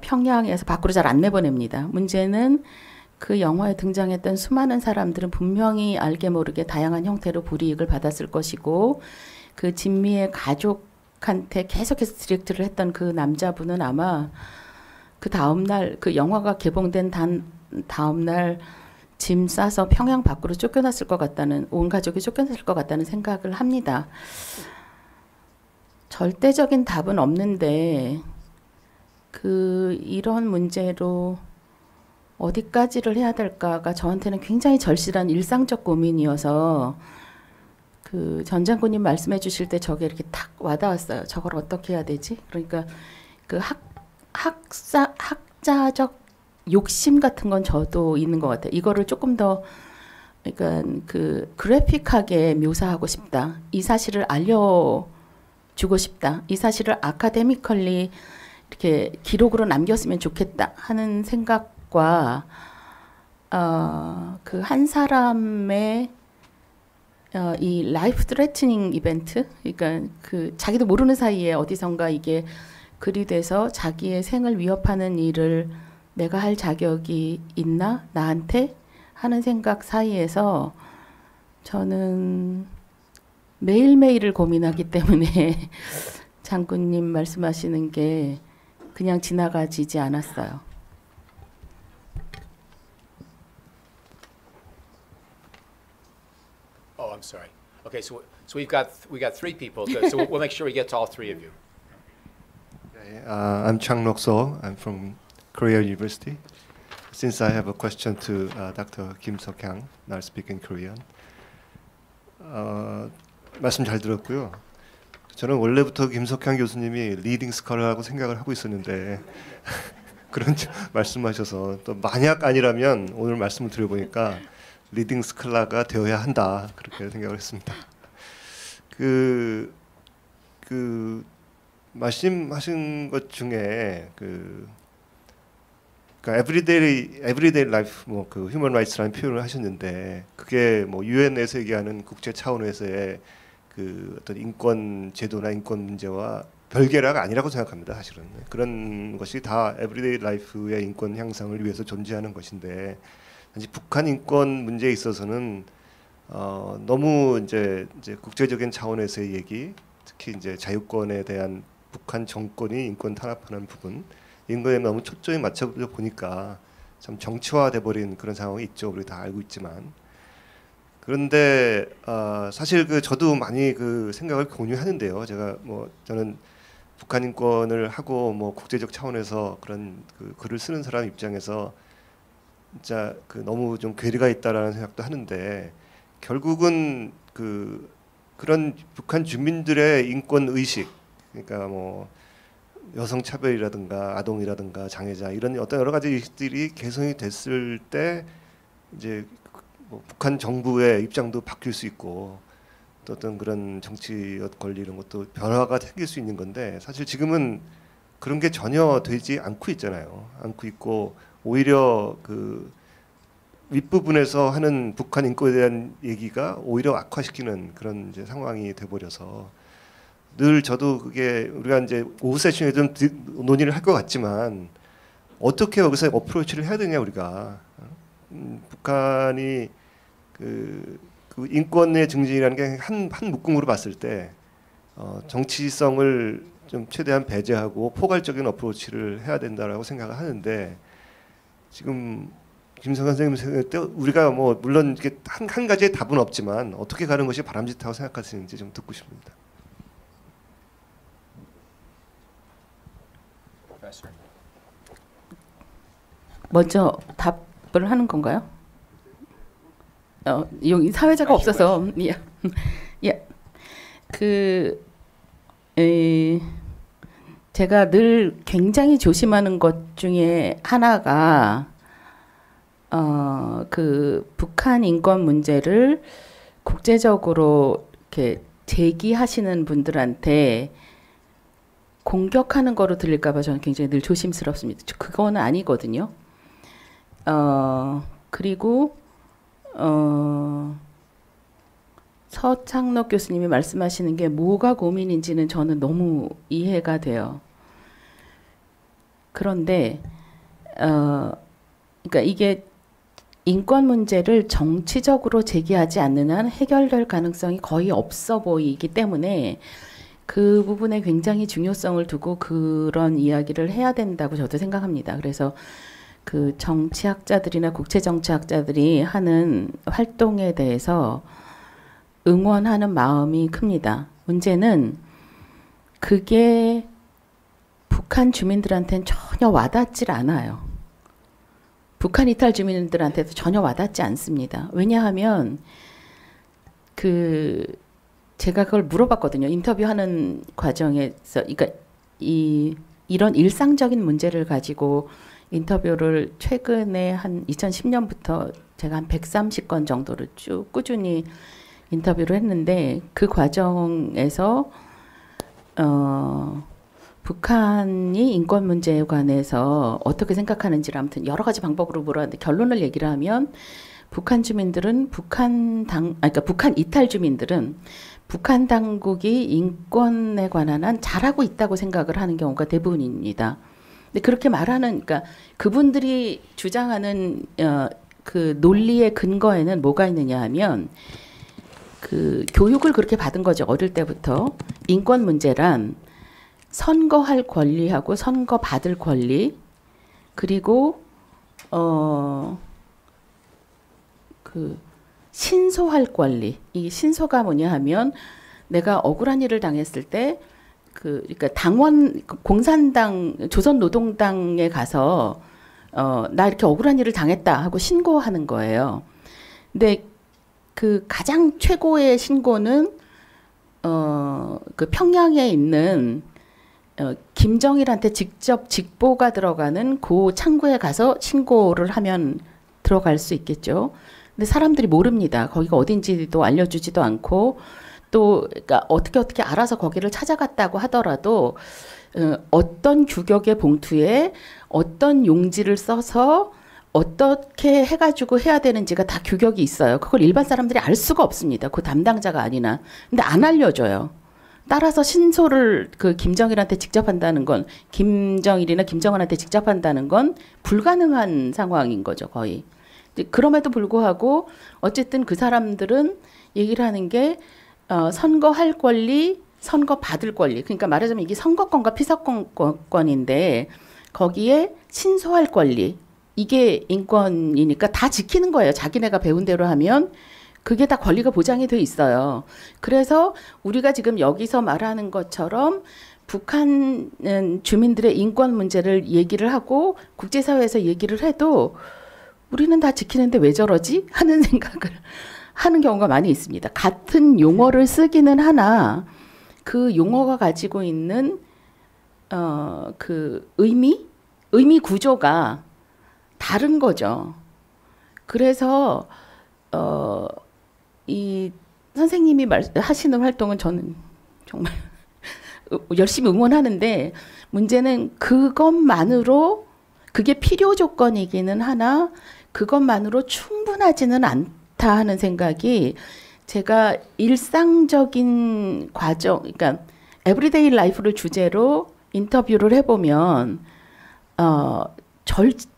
평양에서 밖으로 잘 안 내보냅니다. 문제는 그 영화에 등장했던 수많은 사람들은 분명히 알게 모르게 다양한 형태로 불이익을 받았을 것이고 그 진미의 가족한테 계속해서 디렉트를 했던 그 남자분은 아마 그 다음날 그 영화가 개봉된 다음날 짐 싸서 평양 밖으로 쫓겨났을 것 같다는 온 가족이 쫓겨났을 것 같다는 생각을 합니다. 절대적인 답은 없는데 그 이런 문제로 어디까지를 해야 될까가 저한테는 굉장히 절실한 일상적 고민이어서 그 전 장군님 말씀해 주실 때 저게 이렇게 탁 와닿았어요. 저걸 어떻게 해야 되지? 그러니까 그 학자적 욕심 같은 건 저도 있는 것 같아요. 이거를 조금 더 그러니까 그 그래픽하게 묘사하고 싶다. 이 사실을 알려주고 싶다. 이 사실을 아카데미컬리 이렇게 기록으로 남겼으면 좋겠다 하는 생각과 그 한 사람의 이 라이프 트레트닝 이벤트, 그러니까 그 자기도 모르는 사이에 어디선가 이게 글이 돼서 자기의 생을 위협하는 일을 내가 할 자격이 있나 나한테 하는 생각 사이에서 저는 매일매일을 고민하기 때문에 장군님 말씀하시는 게 그냥 지나가지지 않았어요. Oh, I'm sorry. Okay, so we got three people, so we'll make sure we get to all three of you. I'm Chang Nok-so. I'm from Korea University. Since I have a question to Dr. Kim Seok-hyang, now speak in Korean. 말씀 잘 들었고요. 저는 원래부터 김석향 교수님이 리딩 스컬러라고 생각을 하고 있었는데 그런 말씀하셔서 또 만약 아니라면 오늘 말씀을 들어보니까 리딩 스컬러가 되어야 한다 그렇게 생각을 했습니다. 그 말씀하신 것 중에 그러니까 에브리데이 라이프 뭐 그 휴먼 라이츠라는 표현을 하셨는데 그게 뭐 유엔에서 얘기하는 국제 차원에서의 그 어떤 인권 제도나 인권 문제와 별개라가 아니라고 생각합니다. 사실은 그런 것이 다 에브리데이 라이프의 인권 향상을 위해서 존재하는 것인데 단지 북한 인권 문제에 있어서는 너무 이제 국제적인 차원에서의 얘기 특히 이제 자유권에 대한 북한 정권이 인권 탄압하는 부분, 인권에 너무 초점이 맞춰져 보니까 참 정치화돼 버린 그런 상황이 있죠. 우리 다 알고 있지만. 그런데 사실 저도 많이 생각을 공유하는데요. 제가 저는 북한 인권을 하고 국제적 차원에서 그런 글을 쓰는 사람 입장에서 진짜 너무 좀 괴리가 있다라는 생각도 하는데, 결국은 그런 북한 주민들의 인권 의식, 그러니까 여성 차별이라든가 아동이라든가 장애자 이런 어떤 여러 가지 의식들이 개선이 됐을 때 이제 북한 정부의 입장도 바뀔 수 있고 또 어떤 그런 정치 권리 이런 것도 변화가 생길 수 있는 건데, 사실 지금은 그런 게 전혀 되지 않고 있잖아요. 않고 있고 오히려 윗부분에서 하는 북한 인권에 대한 얘기가 오히려 악화시키는 그런 이제 상황이 돼버려서, 늘 저도 그게 우리가 이제 오후 세션에 좀 논의를 할 것 같지만 어떻게 여기서 어프로치를 해야 되냐 우리가. 북한이 그 인권의 증진이라는 게 한 묶음으로 봤을 때 정치성을 좀 최대한 배제하고 포괄적인 어프로치를 해야 된다라고 생각을 하는데, 지금 김성 선생님 생각할 때 우리가 물론 이게 한 가지의 답은 없지만 어떻게 가는 것이 바람직하다고 생각하시는지 좀 듣고 싶습니다. 먼저 답을 하는 건가요? 여기 사회자가 없어서 예. 제가 늘 굉장히 조심하는 것 중에 하나가 북한 인권 문제를 국제적으로 이렇게 제기하시는 분들한테 공격하는 거로 들릴까 봐 저는 굉장히 늘 조심스럽습니다. 그거는 아니거든요. 그리고 서창록 교수님이 말씀하시는 게 뭐가 고민인지는 저는 너무 이해가 돼요. 그런데 그러니까 이게 인권 문제를 정치적으로 제기하지 않는 한 해결될 가능성이 거의 없어 보이기 때문에 그 부분에 굉장히 중요성을 두고 그런 이야기를 해야 된다고 저도 생각합니다. 그래서 정치학자들이나 국제정치학자들이 하는 활동에 대해서 응원하는 마음이 큽니다. 문제는 그게 북한 주민들한테는 전혀 와닿질 않아요. 북한 이탈 주민들한테도 전혀 와닿지 않습니다. 왜냐하면 제가 그걸 물어봤거든요. 인터뷰하는 과정에서, 그러니까 이런 일상적인 문제를 가지고 인터뷰를 최근에 한 2010년부터 제가 한 130건 정도를 쭉 꾸준히 인터뷰를 했는데, 그 과정에서 북한이 인권 문제에 관해서 어떻게 생각하는지를 아무튼 여러 가지 방법으로 물었는데, 결론을 얘기를 하면 북한 주민들은 그러니까 북한 이탈 주민들은 북한 당국이 인권에 관한 한 잘하고 있다고 생각을 하는 경우가 대부분입니다. 근데 그렇게 말하는, 그러니까 그분들이 주장하는 그 논리의 근거에는 뭐가 있느냐 하면, 교육을 그렇게 받은 거죠. 어릴 때부터. 인권 문제란 선거할 권리하고 선거 받을 권리, 그리고 신소할 권리. 이 신소가 뭐냐 하면, 내가 억울한 일을 당했을 때 그러니까 공산당, 조선노동당에 가서 나 이렇게 억울한 일을 당했다 하고 신고하는 거예요. 근데 가장 최고의 신고는 평양에 있는 김정일한테 직접 직보가 들어가는 그 창구에 가서 신고를 하면 들어갈 수 있겠죠. 근데 사람들이 모릅니다. 거기가 어딘지도 알려주지도 않고, 또 그러니까 어떻게 알아서 거기를 찾아갔다고 하더라도 어떤 규격의 봉투에 어떤 용지를 써서 어떻게 해가지고 해야 되는지가 다 규격이 있어요. 그걸 일반 사람들이 알 수가 없습니다. 그 담당자가 아니나. 근데 안 알려줘요. 따라서 신소를 김정일한테 직접 한다는 건, 김정일이나 김정은한테 직접 한다는 건 불가능한 상황인 거죠, 거의. 그럼에도 불구하고 어쨌든 그 사람들은 얘기를 하는 게 선거할 권리, 선거 받을 권리. 그러니까 말하자면 이게 선거권과 피선거권인데 거기에 신소할 권리. 이게 인권이니까 다 지키는 거예요. 자기네가 배운 대로 하면 그게 다 권리가 보장이 돼 있어요. 그래서 우리가 지금 여기서 말하는 것처럼 북한 주민들의 인권 문제를 얘기를 하고 국제사회에서 얘기를 해도 우리는 다 지키는데 왜 저러지? 하는 생각을 하는 경우가 많이 있습니다. 같은 용어를 쓰기는 하나 그 용어가 가지고 있는 그 의미 구조가 다른 거죠. 그래서 이 선생님이 하시는 활동은 저는 정말 열심히 응원하는데 문제는 그것만으로 그게 필요 조건이기는 하나 그것만으로 충분하지는 않다 하는 생각이 제가 일상적인 과정, 그러니까 에브리데이 라이프를 주제로 인터뷰를 해보면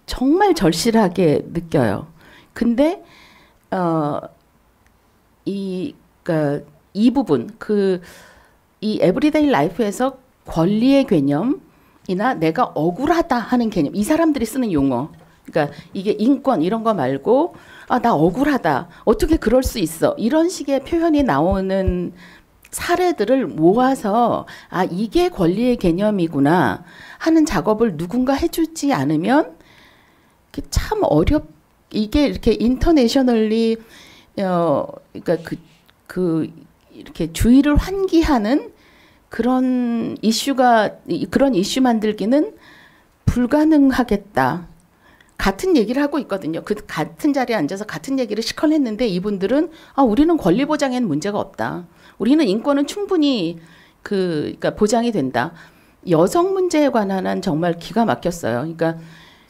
정말 절실하게 느껴요. 근데 그러니까 이 부분 이 에브리데이 라이프에서 권리의 개념이나 내가 억울하다 하는 개념, 이 사람들이 쓰는 용어, 그러니까 이게 인권 이런 거 말고 나 억울하다, 어떻게 그럴 수 있어, 이런 식의 표현이 나오는 사례들을 모아서 이게 권리의 개념이구나 하는 작업을 누군가 해주지 않으면 참 이게 이렇게 인터내셔널리 그러니까 이렇게 주의를 환기하는 그런 이슈 만들기는 불가능하겠다. 같은 얘기를 하고 있거든요. 그 같은 자리에 앉아서 같은 얘기를 시컬 했는데 이분들은 우리는 권리 보장에는 문제가 없다. 우리는 인권은 충분히 그러니까 보장이 된다. 여성 문제에 관한 한 정말 기가 막혔어요. 그러니까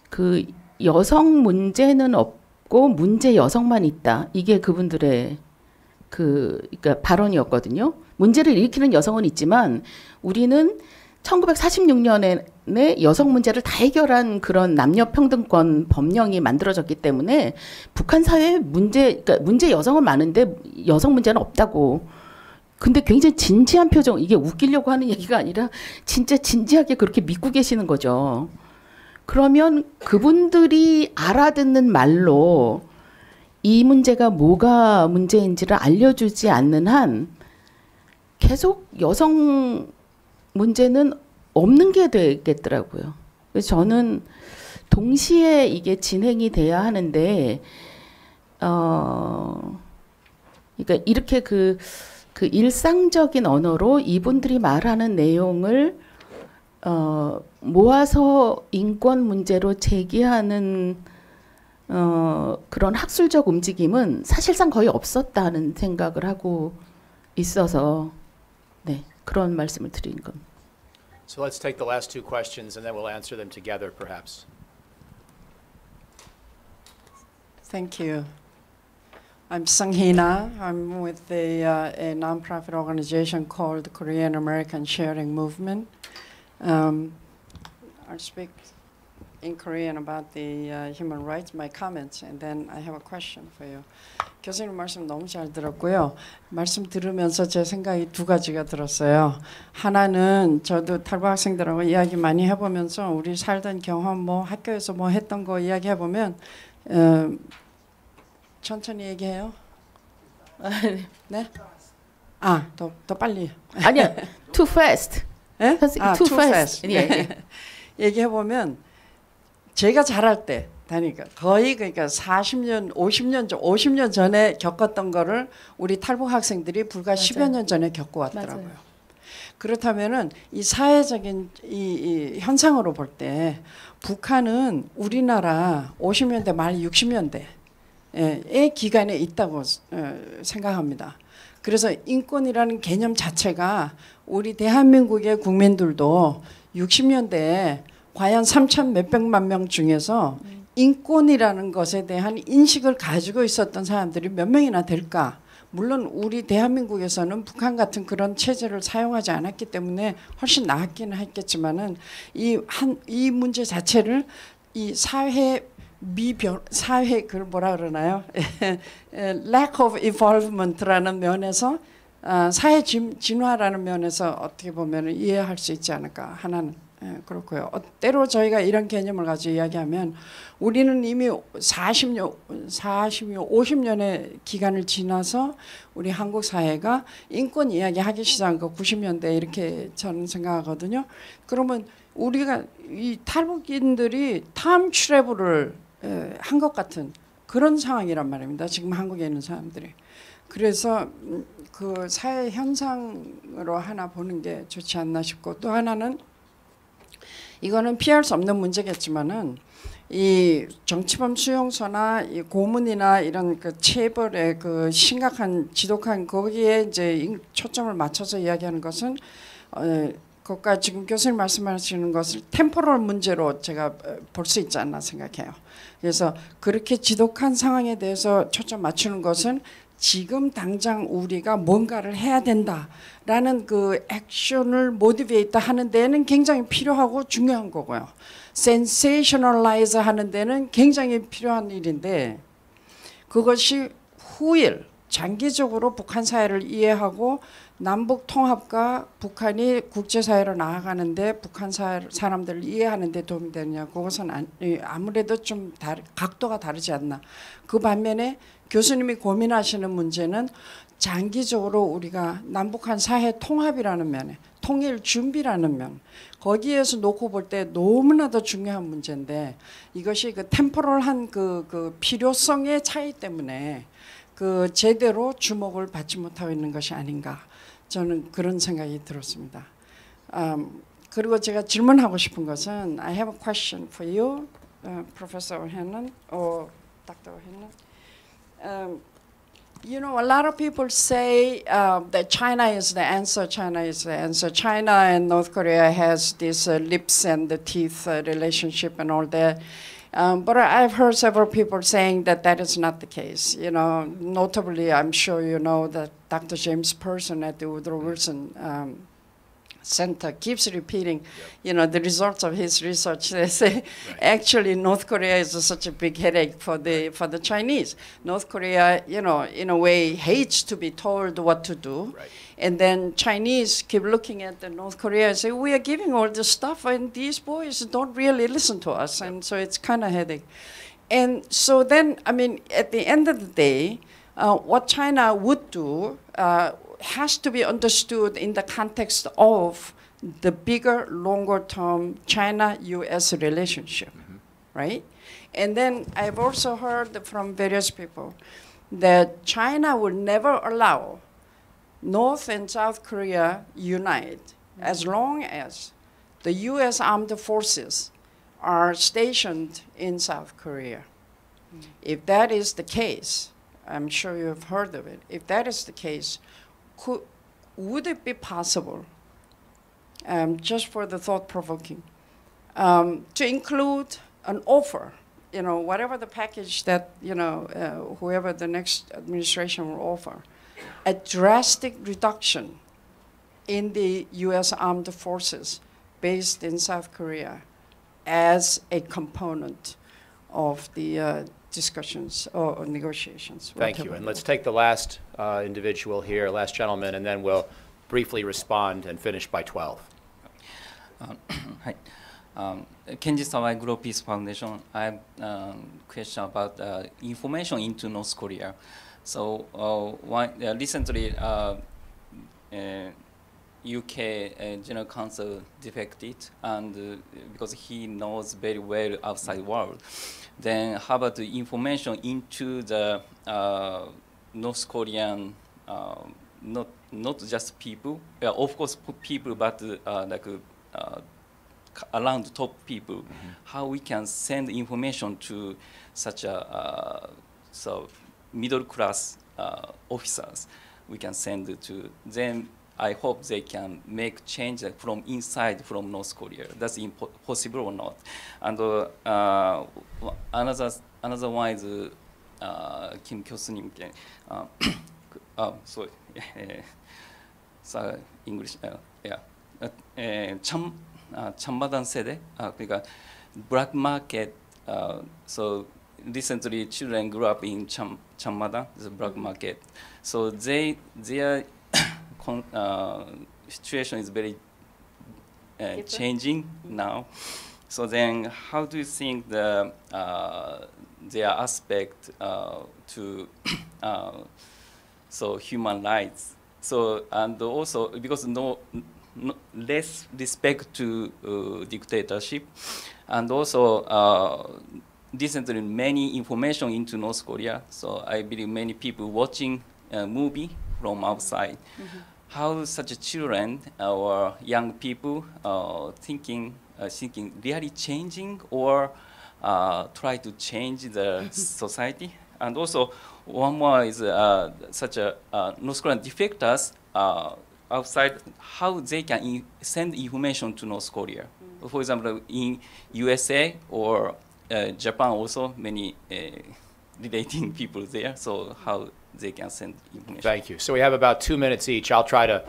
그 여성 문제는 없고 문제 여성만 있다. 이게 그분들의 그러니까 발언이었거든요. 문제를 일으키는 여성은 있지만 우리는 1946년에 여성 문제를 다 해결한 그런 남녀평등권 법령이 만들어졌기 때문에 북한 사회에 그러니까 문제 여성은 많은데 여성 문제는 없다고. 근데 굉장히 진지한 표정, 이게 웃기려고 하는 얘기가 아니라 진짜 진지하게 그렇게 믿고 계시는 거죠. 그러면 그분들이 알아듣는 말로 이 문제가 뭐가 문제인지를 알려주지 않는 한 계속 여성 문제는 없는 게 되겠더라고요. 그래서 저는 동시에 이게 진행이 돼야 하는데, 그러니까 이렇게 그 일상적인 언어로 이분들이 말하는 내용을 모아서 인권 문제로 제기하는 그런 학술적 움직임은 사실상 거의 없었다는 생각을 하고 있어서 네, 그런 말씀을 드린 건. So let's take the last two questions and then we'll answer them together perhaps. Thank you. I'm Sung Hee-na. I'm with a nonprofit organization called Korean American Sharing Movement. I'll speak in Korean about the human rights, my comments, and then I have a question for you. 교수님 말씀 너무 잘 들었고요. 말씀 들으면서 제 생각이 두 가지가 들었어요. 하나는 저도 탈북 학생들하고 이야기 많이 해보면서 우리 살던 경험, 뭐 학교에서 뭐 했던 거 이야기 해보면 천천히 얘기해요. 네? 더 빨리. 아니야, too fast. 예? too fast. 네. 얘기해보면 제가 자랄 때 다니까 거의 그러니까 40년, 50년 전에 겪었던 거를 우리 탈북 학생들이 불과 10여 년 전에 겪어왔더라고요. 맞아요. 그렇다면은 이 사회적인 이 현상으로 볼 때 북한은 우리나라 50년대 말 60년대의 기간에 있다고 생각합니다. 그래서 인권이라는 개념 자체가 우리 대한민국의 국민들도 60년대에 과연 3천 몇백만 명 중에서 인권이라는 것에 대한 인식을 가지고 있었던 사람들이 몇 명이나 될까? 물론 우리 대한민국에서는 북한 같은 그런 체제를 사용하지 않았기 때문에 훨씬 나았기는 했겠지만은 이 문제 자체를 이 사회 그걸 뭐라 그러나요? lack of evolvement라는 면에서 사회 진화라는 면에서 어떻게 보면 이해할 수 있지 않을까 하나는 그렇고요. 때로 저희가 이런 개념을 가지고 이야기하면 우리는 이미 50년의 기간을 지나서 우리 한국 사회가 인권 이야기하기 시작한 거 90년대 이렇게 저는 생각하거든요. 그러면 우리가 이 탈북인들이 타임 트래블을 한 것 같은 그런 상황이란 말입니다. 지금 한국에 있는 사람들이. 그래서 그 사회 현상으로 하나 보는 게 좋지 않나 싶고 또 하나는 이거는 피할 수 없는 문제겠지만은 이 정치범 수용소나 이 고문이나 이런 그 체벌의 그 심각한 지독한 거기에 이제 초점을 맞춰서 이야기하는 것은 그것과 지금 교수님 말씀하시는 것을 템포럴 문제로 제가 볼 수 있지 않나 생각해요. 그래서 그렇게 지독한 상황에 대해서 초점 맞추는 것은 지금 당장 우리가 뭔가를 해야 된다라는 그 액션을 모티베이트 하는 데는 굉장히 필요하고 중요한 거고요. 센세이셔널라이즈 하는 데는 굉장히 필요한 일인데 그것이 후일 장기적으로 북한 사회를 이해하고 남북 통합과 북한이 국제사회로 나아가는데 북한 사람들을 이해하는 데 도움이 되느냐 그것은 아무래도 좀 각도가 다르지 않나. 그 반면에 교수님이 고민하시는 문제는 장기적으로 우리가 남북한 사회 통합이라는 면에 통일 준비라는 면 거기에서 놓고 볼 때 너무나도 중요한 문제인데 이것이 그 템포럴한 그 필요성의 차이 때문에 그 제대로 주목을 받지 못하고 있는 것이 아닌가 저는 그런 생각이 들었습니다. 그리고 제가 질문하고 싶은 것은 I have a question for you, Professor O'Hanlon or Dr. O'Hanlon. You know, a lot of people say that China is the answer. China is the answer. China and North Korea has this lips and the teeth relationship and all that. But I've heard several people saying that that is not the case. You know, notably, I'm sure you know that Dr. James Person at the Woodrow Wilson Center keeps repeating, you know, the results of his research. They say, actually, North Korea is such a big headache for the Chinese. North Korea, you know, in a way, hates to be told what to do. Right. And then Chinese keep looking at the North Korea and say, we are giving all this stuff, and these boys don't really listen to us. And so it's kind of headache. And so then, I mean, at the end of the day, what China would do has to be understood in the context of the bigger, longer-term China-U.S. relationship, right? And then I've also heard from various people that China will never allow North and South Korea unite as long as the U.S. armed forces are stationed in South Korea. If that is the case, I'm sure you have heard of it, if that is the case, would it be possible, just for the thought-provoking, to include an offer, you know, whatever the package that, you know, whoever the next administration will offer, a drastic reduction in the U.S. armed forces based in South Korea as a component of the discussions or negotiations. Thank you. And let's take the last individual here, last gentleman, and then we'll briefly respond and finish by 12. Hi. Kenji Sawai, Global Peace Foundation. I have a question about information into North Korea. So recently, UK General Counsel defected, and because he knows very well outside world, then how about the information into the North Korean, not just people, of course people, but like around top people, how we can send information to such a middle class officers, we can send to them. I hope they can make change from inside from North Korea. That's possible or not? And another one is Kim 교수님께 sorry, so English, yeah. 참마당 세대, 그러니까 black market. So recently children grew up in 참마당, the black market. So they are situation is very changing now. So then, how do you think their aspect to so human rights? So and also because less respect to dictatorship, and also recently many information into North Korea. So I believe many people watching a movie from outside. How such children or young people thinking really changing or try to change the society? And also one more is such a North Korean defectors outside, how they can send information to North Korea. For example, in USA or Japan also many relating people there, so how they can send information. Thank you. So we have about 2 minutes each. I'll try to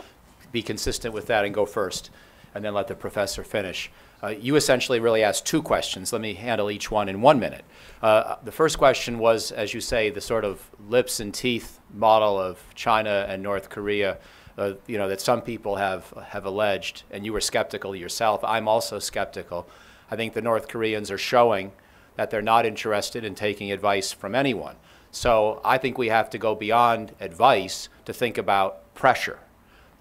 be consistent with that and go first, and then let the professor finish. You essentially really asked 2 questions. Let me handle each one in 1 minute. The first question was, as you say, the sort of lips and teeth model of China and North Korea, that some people have alleged, and you were skeptical yourself. I'm also skeptical. I think the North Koreans are showing that they're not interested in taking advice from anyone. So I think we have to go beyond advice to think about pressure.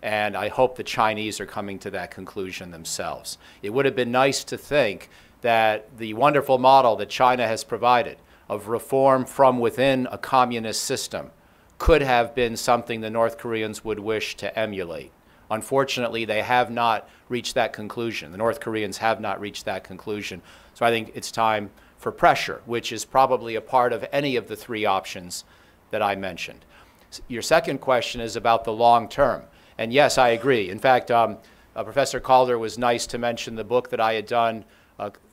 And I hope the Chinese are coming to that conclusion themselves. It would have been nice to think that the wonderful model that China has provided of reform from within a communist system could have been something the North Koreans would wish to emulate. Unfortunately, they have not reached that conclusion. The North Koreans have not reached that conclusion. So I think it's time for pressure, which is probably a part of any of the 3 options that I mentioned. Your second question is about the long term. And yes, I agree. In fact, Professor Calder was nice to mention the book that I had done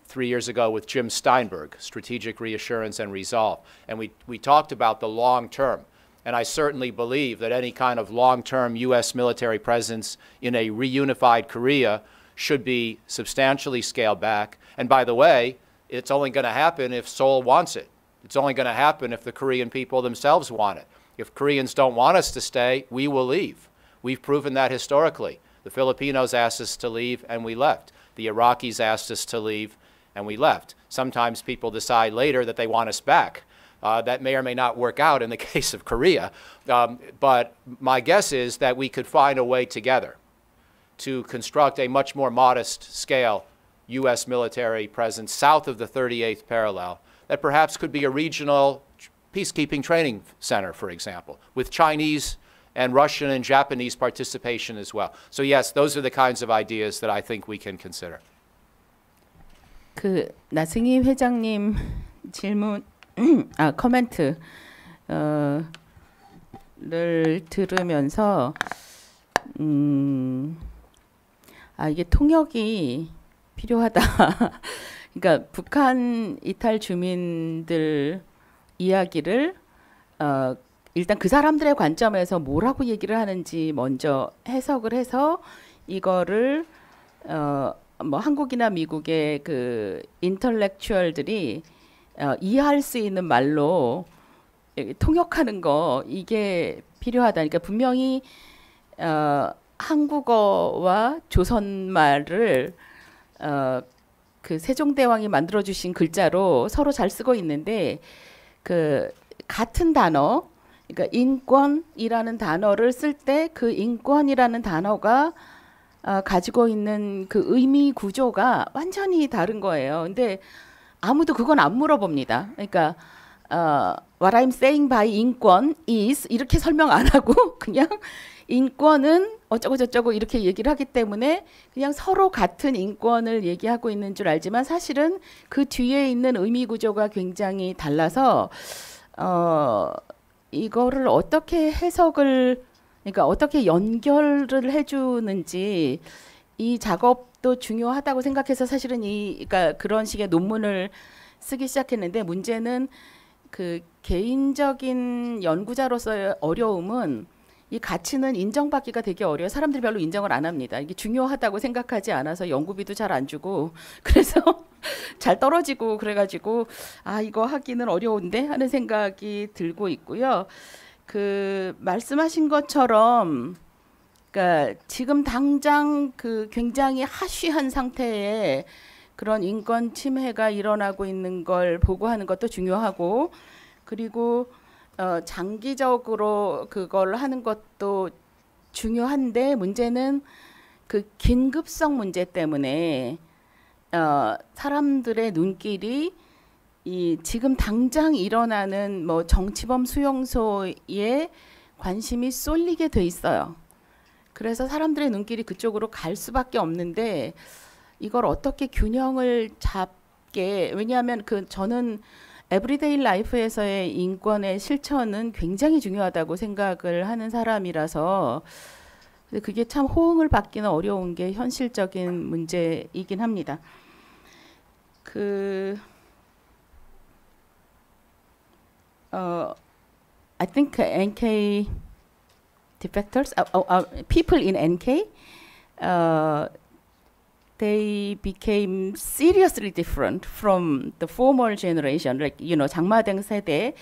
3 years ago with Jim Steinberg, Strategic Reassurance and Resolve. And we talked about the long term. And I certainly believe that any kind of long-term U.S. military presence in a reunified Korea should be substantially scaled back. And by the way, it's only going to happen if Seoul wants it. It's only going to happen if the Korean people themselves want it. If Koreans don't want us to stay, we will leave. We've proven that historically. The Filipinos asked us to leave, and we left. The Iraqis asked us to leave, and we left. Sometimes people decide later that they want us back. That may or may not work out in the case of Korea. But my guess is that we could find a way together to construct a much more modest scale U.S. military presence south of the 38th parallel that perhaps could be a regional peacekeeping training center, for example, with Chinese and Russian and Japanese participation as well. So yes, those are the kinds of ideas that I think we can consider. 나승희 회장님 질문, 코멘트를 들으면서 이게 통역이 필요하다. 그러니까 북한 이탈 주민들 이야기를 일단 그 사람들의 관점에서 뭐라고 얘기를 하는지 먼저 해석을 해서 이거를 뭐 한국이나 미국의 그 인텔렉추얼들이 이해할 수 있는 말로 통역하는 거, 이게 필요하다. 그러니까 분명히 한국어와 조선말을 그 세종대왕이 만들어주신 글자로 서로 잘 쓰고 있는데 그 같은 단어, 그러니까 인권이라는 단어를 쓸 때 그 인권이라는 단어가 가지고 있는 그 의미 구조가 완전히 다른 거예요. 근데 아무도 그건 안 물어봅니다. 그러니까 what I'm saying by 인권 is 이렇게 설명 안 하고 그냥 인권은 어쩌고 저쩌고 이렇게 얘기를 하기 때문에 그냥 서로 같은 인권을 얘기하고 있는 줄 알지만 사실은 그 뒤에 있는 의미 구조가 굉장히 달라서 이거를 어떻게 해석을, 그러니까 어떻게 연결을 해주는지 이 작업도 중요하다고 생각해서 사실은 그러니까 그런 식의 논문을 쓰기 시작했는데, 문제는 그 개인적인 연구자로서의 어려움은 이 가치는 인정받기가 되게 어려워요. 사람들이 별로 인정을 안 합니다. 이게 중요하다고 생각하지 않아서 연구비도 잘 안 주고 그래서 잘 떨어지고 그래가지고 이거 하기는 어려운데 하는 생각이 들고 있고요. 그 말씀하신 것처럼 그러니까 지금 당장 그 굉장히 하쉬한 상태에 그런 인권 침해가 일어나고 있는 걸 보고하는 것도 중요하고, 그리고 장기적으로 그걸 하는 것도 중요한데, 문제는 그 긴급성 문제 때문에 사람들의 눈길이 이 지금 당장 일어나는 뭐 정치범 수용소에 관심이 쏠리게 돼 있어요. 그래서 사람들의 눈길이 그쪽으로 갈 수밖에 없는데, 이걸 어떻게 균형을 잡게, 왜냐하면 저는 에브리데이 라이프에서의 인권의 실천은 굉장히 중요하다고 생각을 하는 사람이라서, 근데 그게 참 호응을 받기는 어려운 게 현실적인 문제이긴 합니다. I think NK defectors, people in NK, they became seriously different from the former generation, like, 장마당 세대.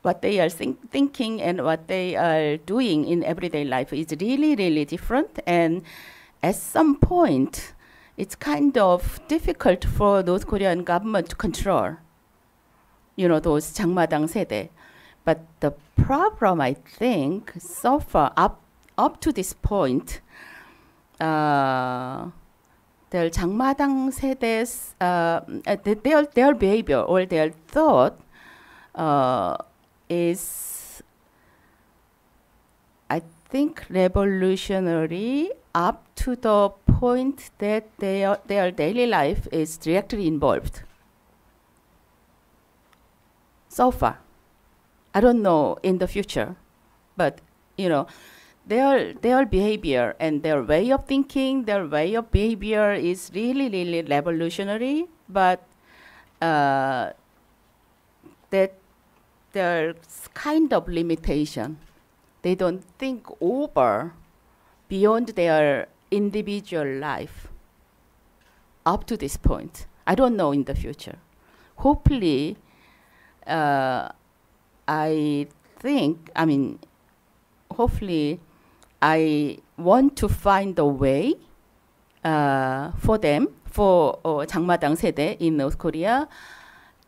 What they are thinking and what they are doing in everyday life is really, really different. And at some point, it's kind of difficult for North Korean government to control, those 장마당 세대. But the problem, I think, so far up to this point, their 장마당 세대's their behavior or their thought is, I think, revolutionary up to the point that their daily life is directly involved. So far. I don't know in the future, but their behavior and their way of thinking, their way of behavior is really, really revolutionary. But that there's kind of limitation. They don't think over beyond their individual life up to this point. I don't know in the future. Hopefully, hopefully, I want to find a way for them, for 장마당 세대 in North Korea,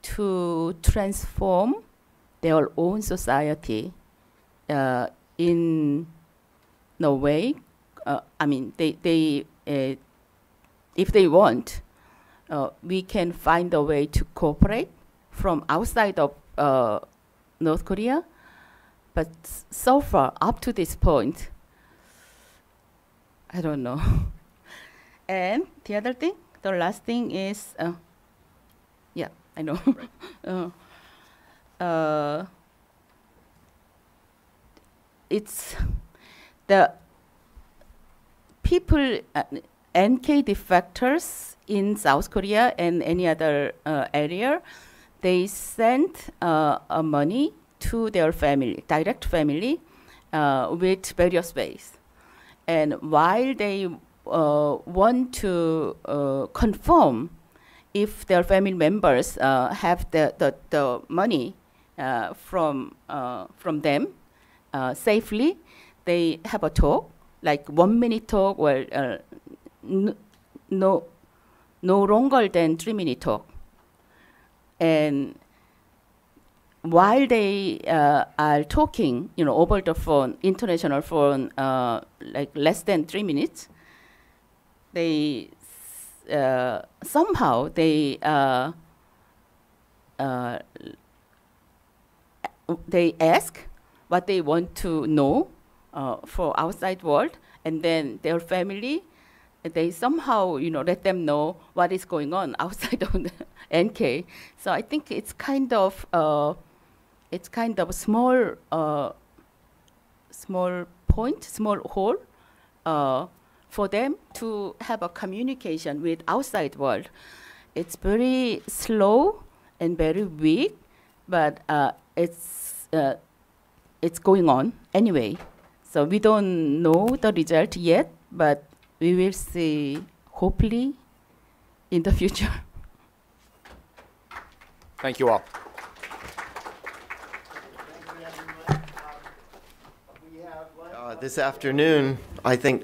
to transform their own society in a way. They if they want, we can find a way to cooperate from outside of North Korea. But so far, up to this point, I don't know. And the other thing, the last thing is, yeah, I know. It's the people, NK defectors in South Korea and any other area, they send money to their family, direct family, with various ways. And while they want to confirm if their family members have the money from them safely, they have a talk, like 1 minute talk, or no longer than 3 minute talk. And while they are talking, over the phone, international phone, like less than 3 minutes, they somehow they ask what they want to know for outside world, and then their family, they somehow let them know what is going on outside of the NK. So I think it's kind of a small point, small hole for them to have a communication with outside world. It's very slow and very weak, but it's going on anyway. So we don't know the result yet, but we will see, hopefully, in the future. Thank you all. This afternoon, I think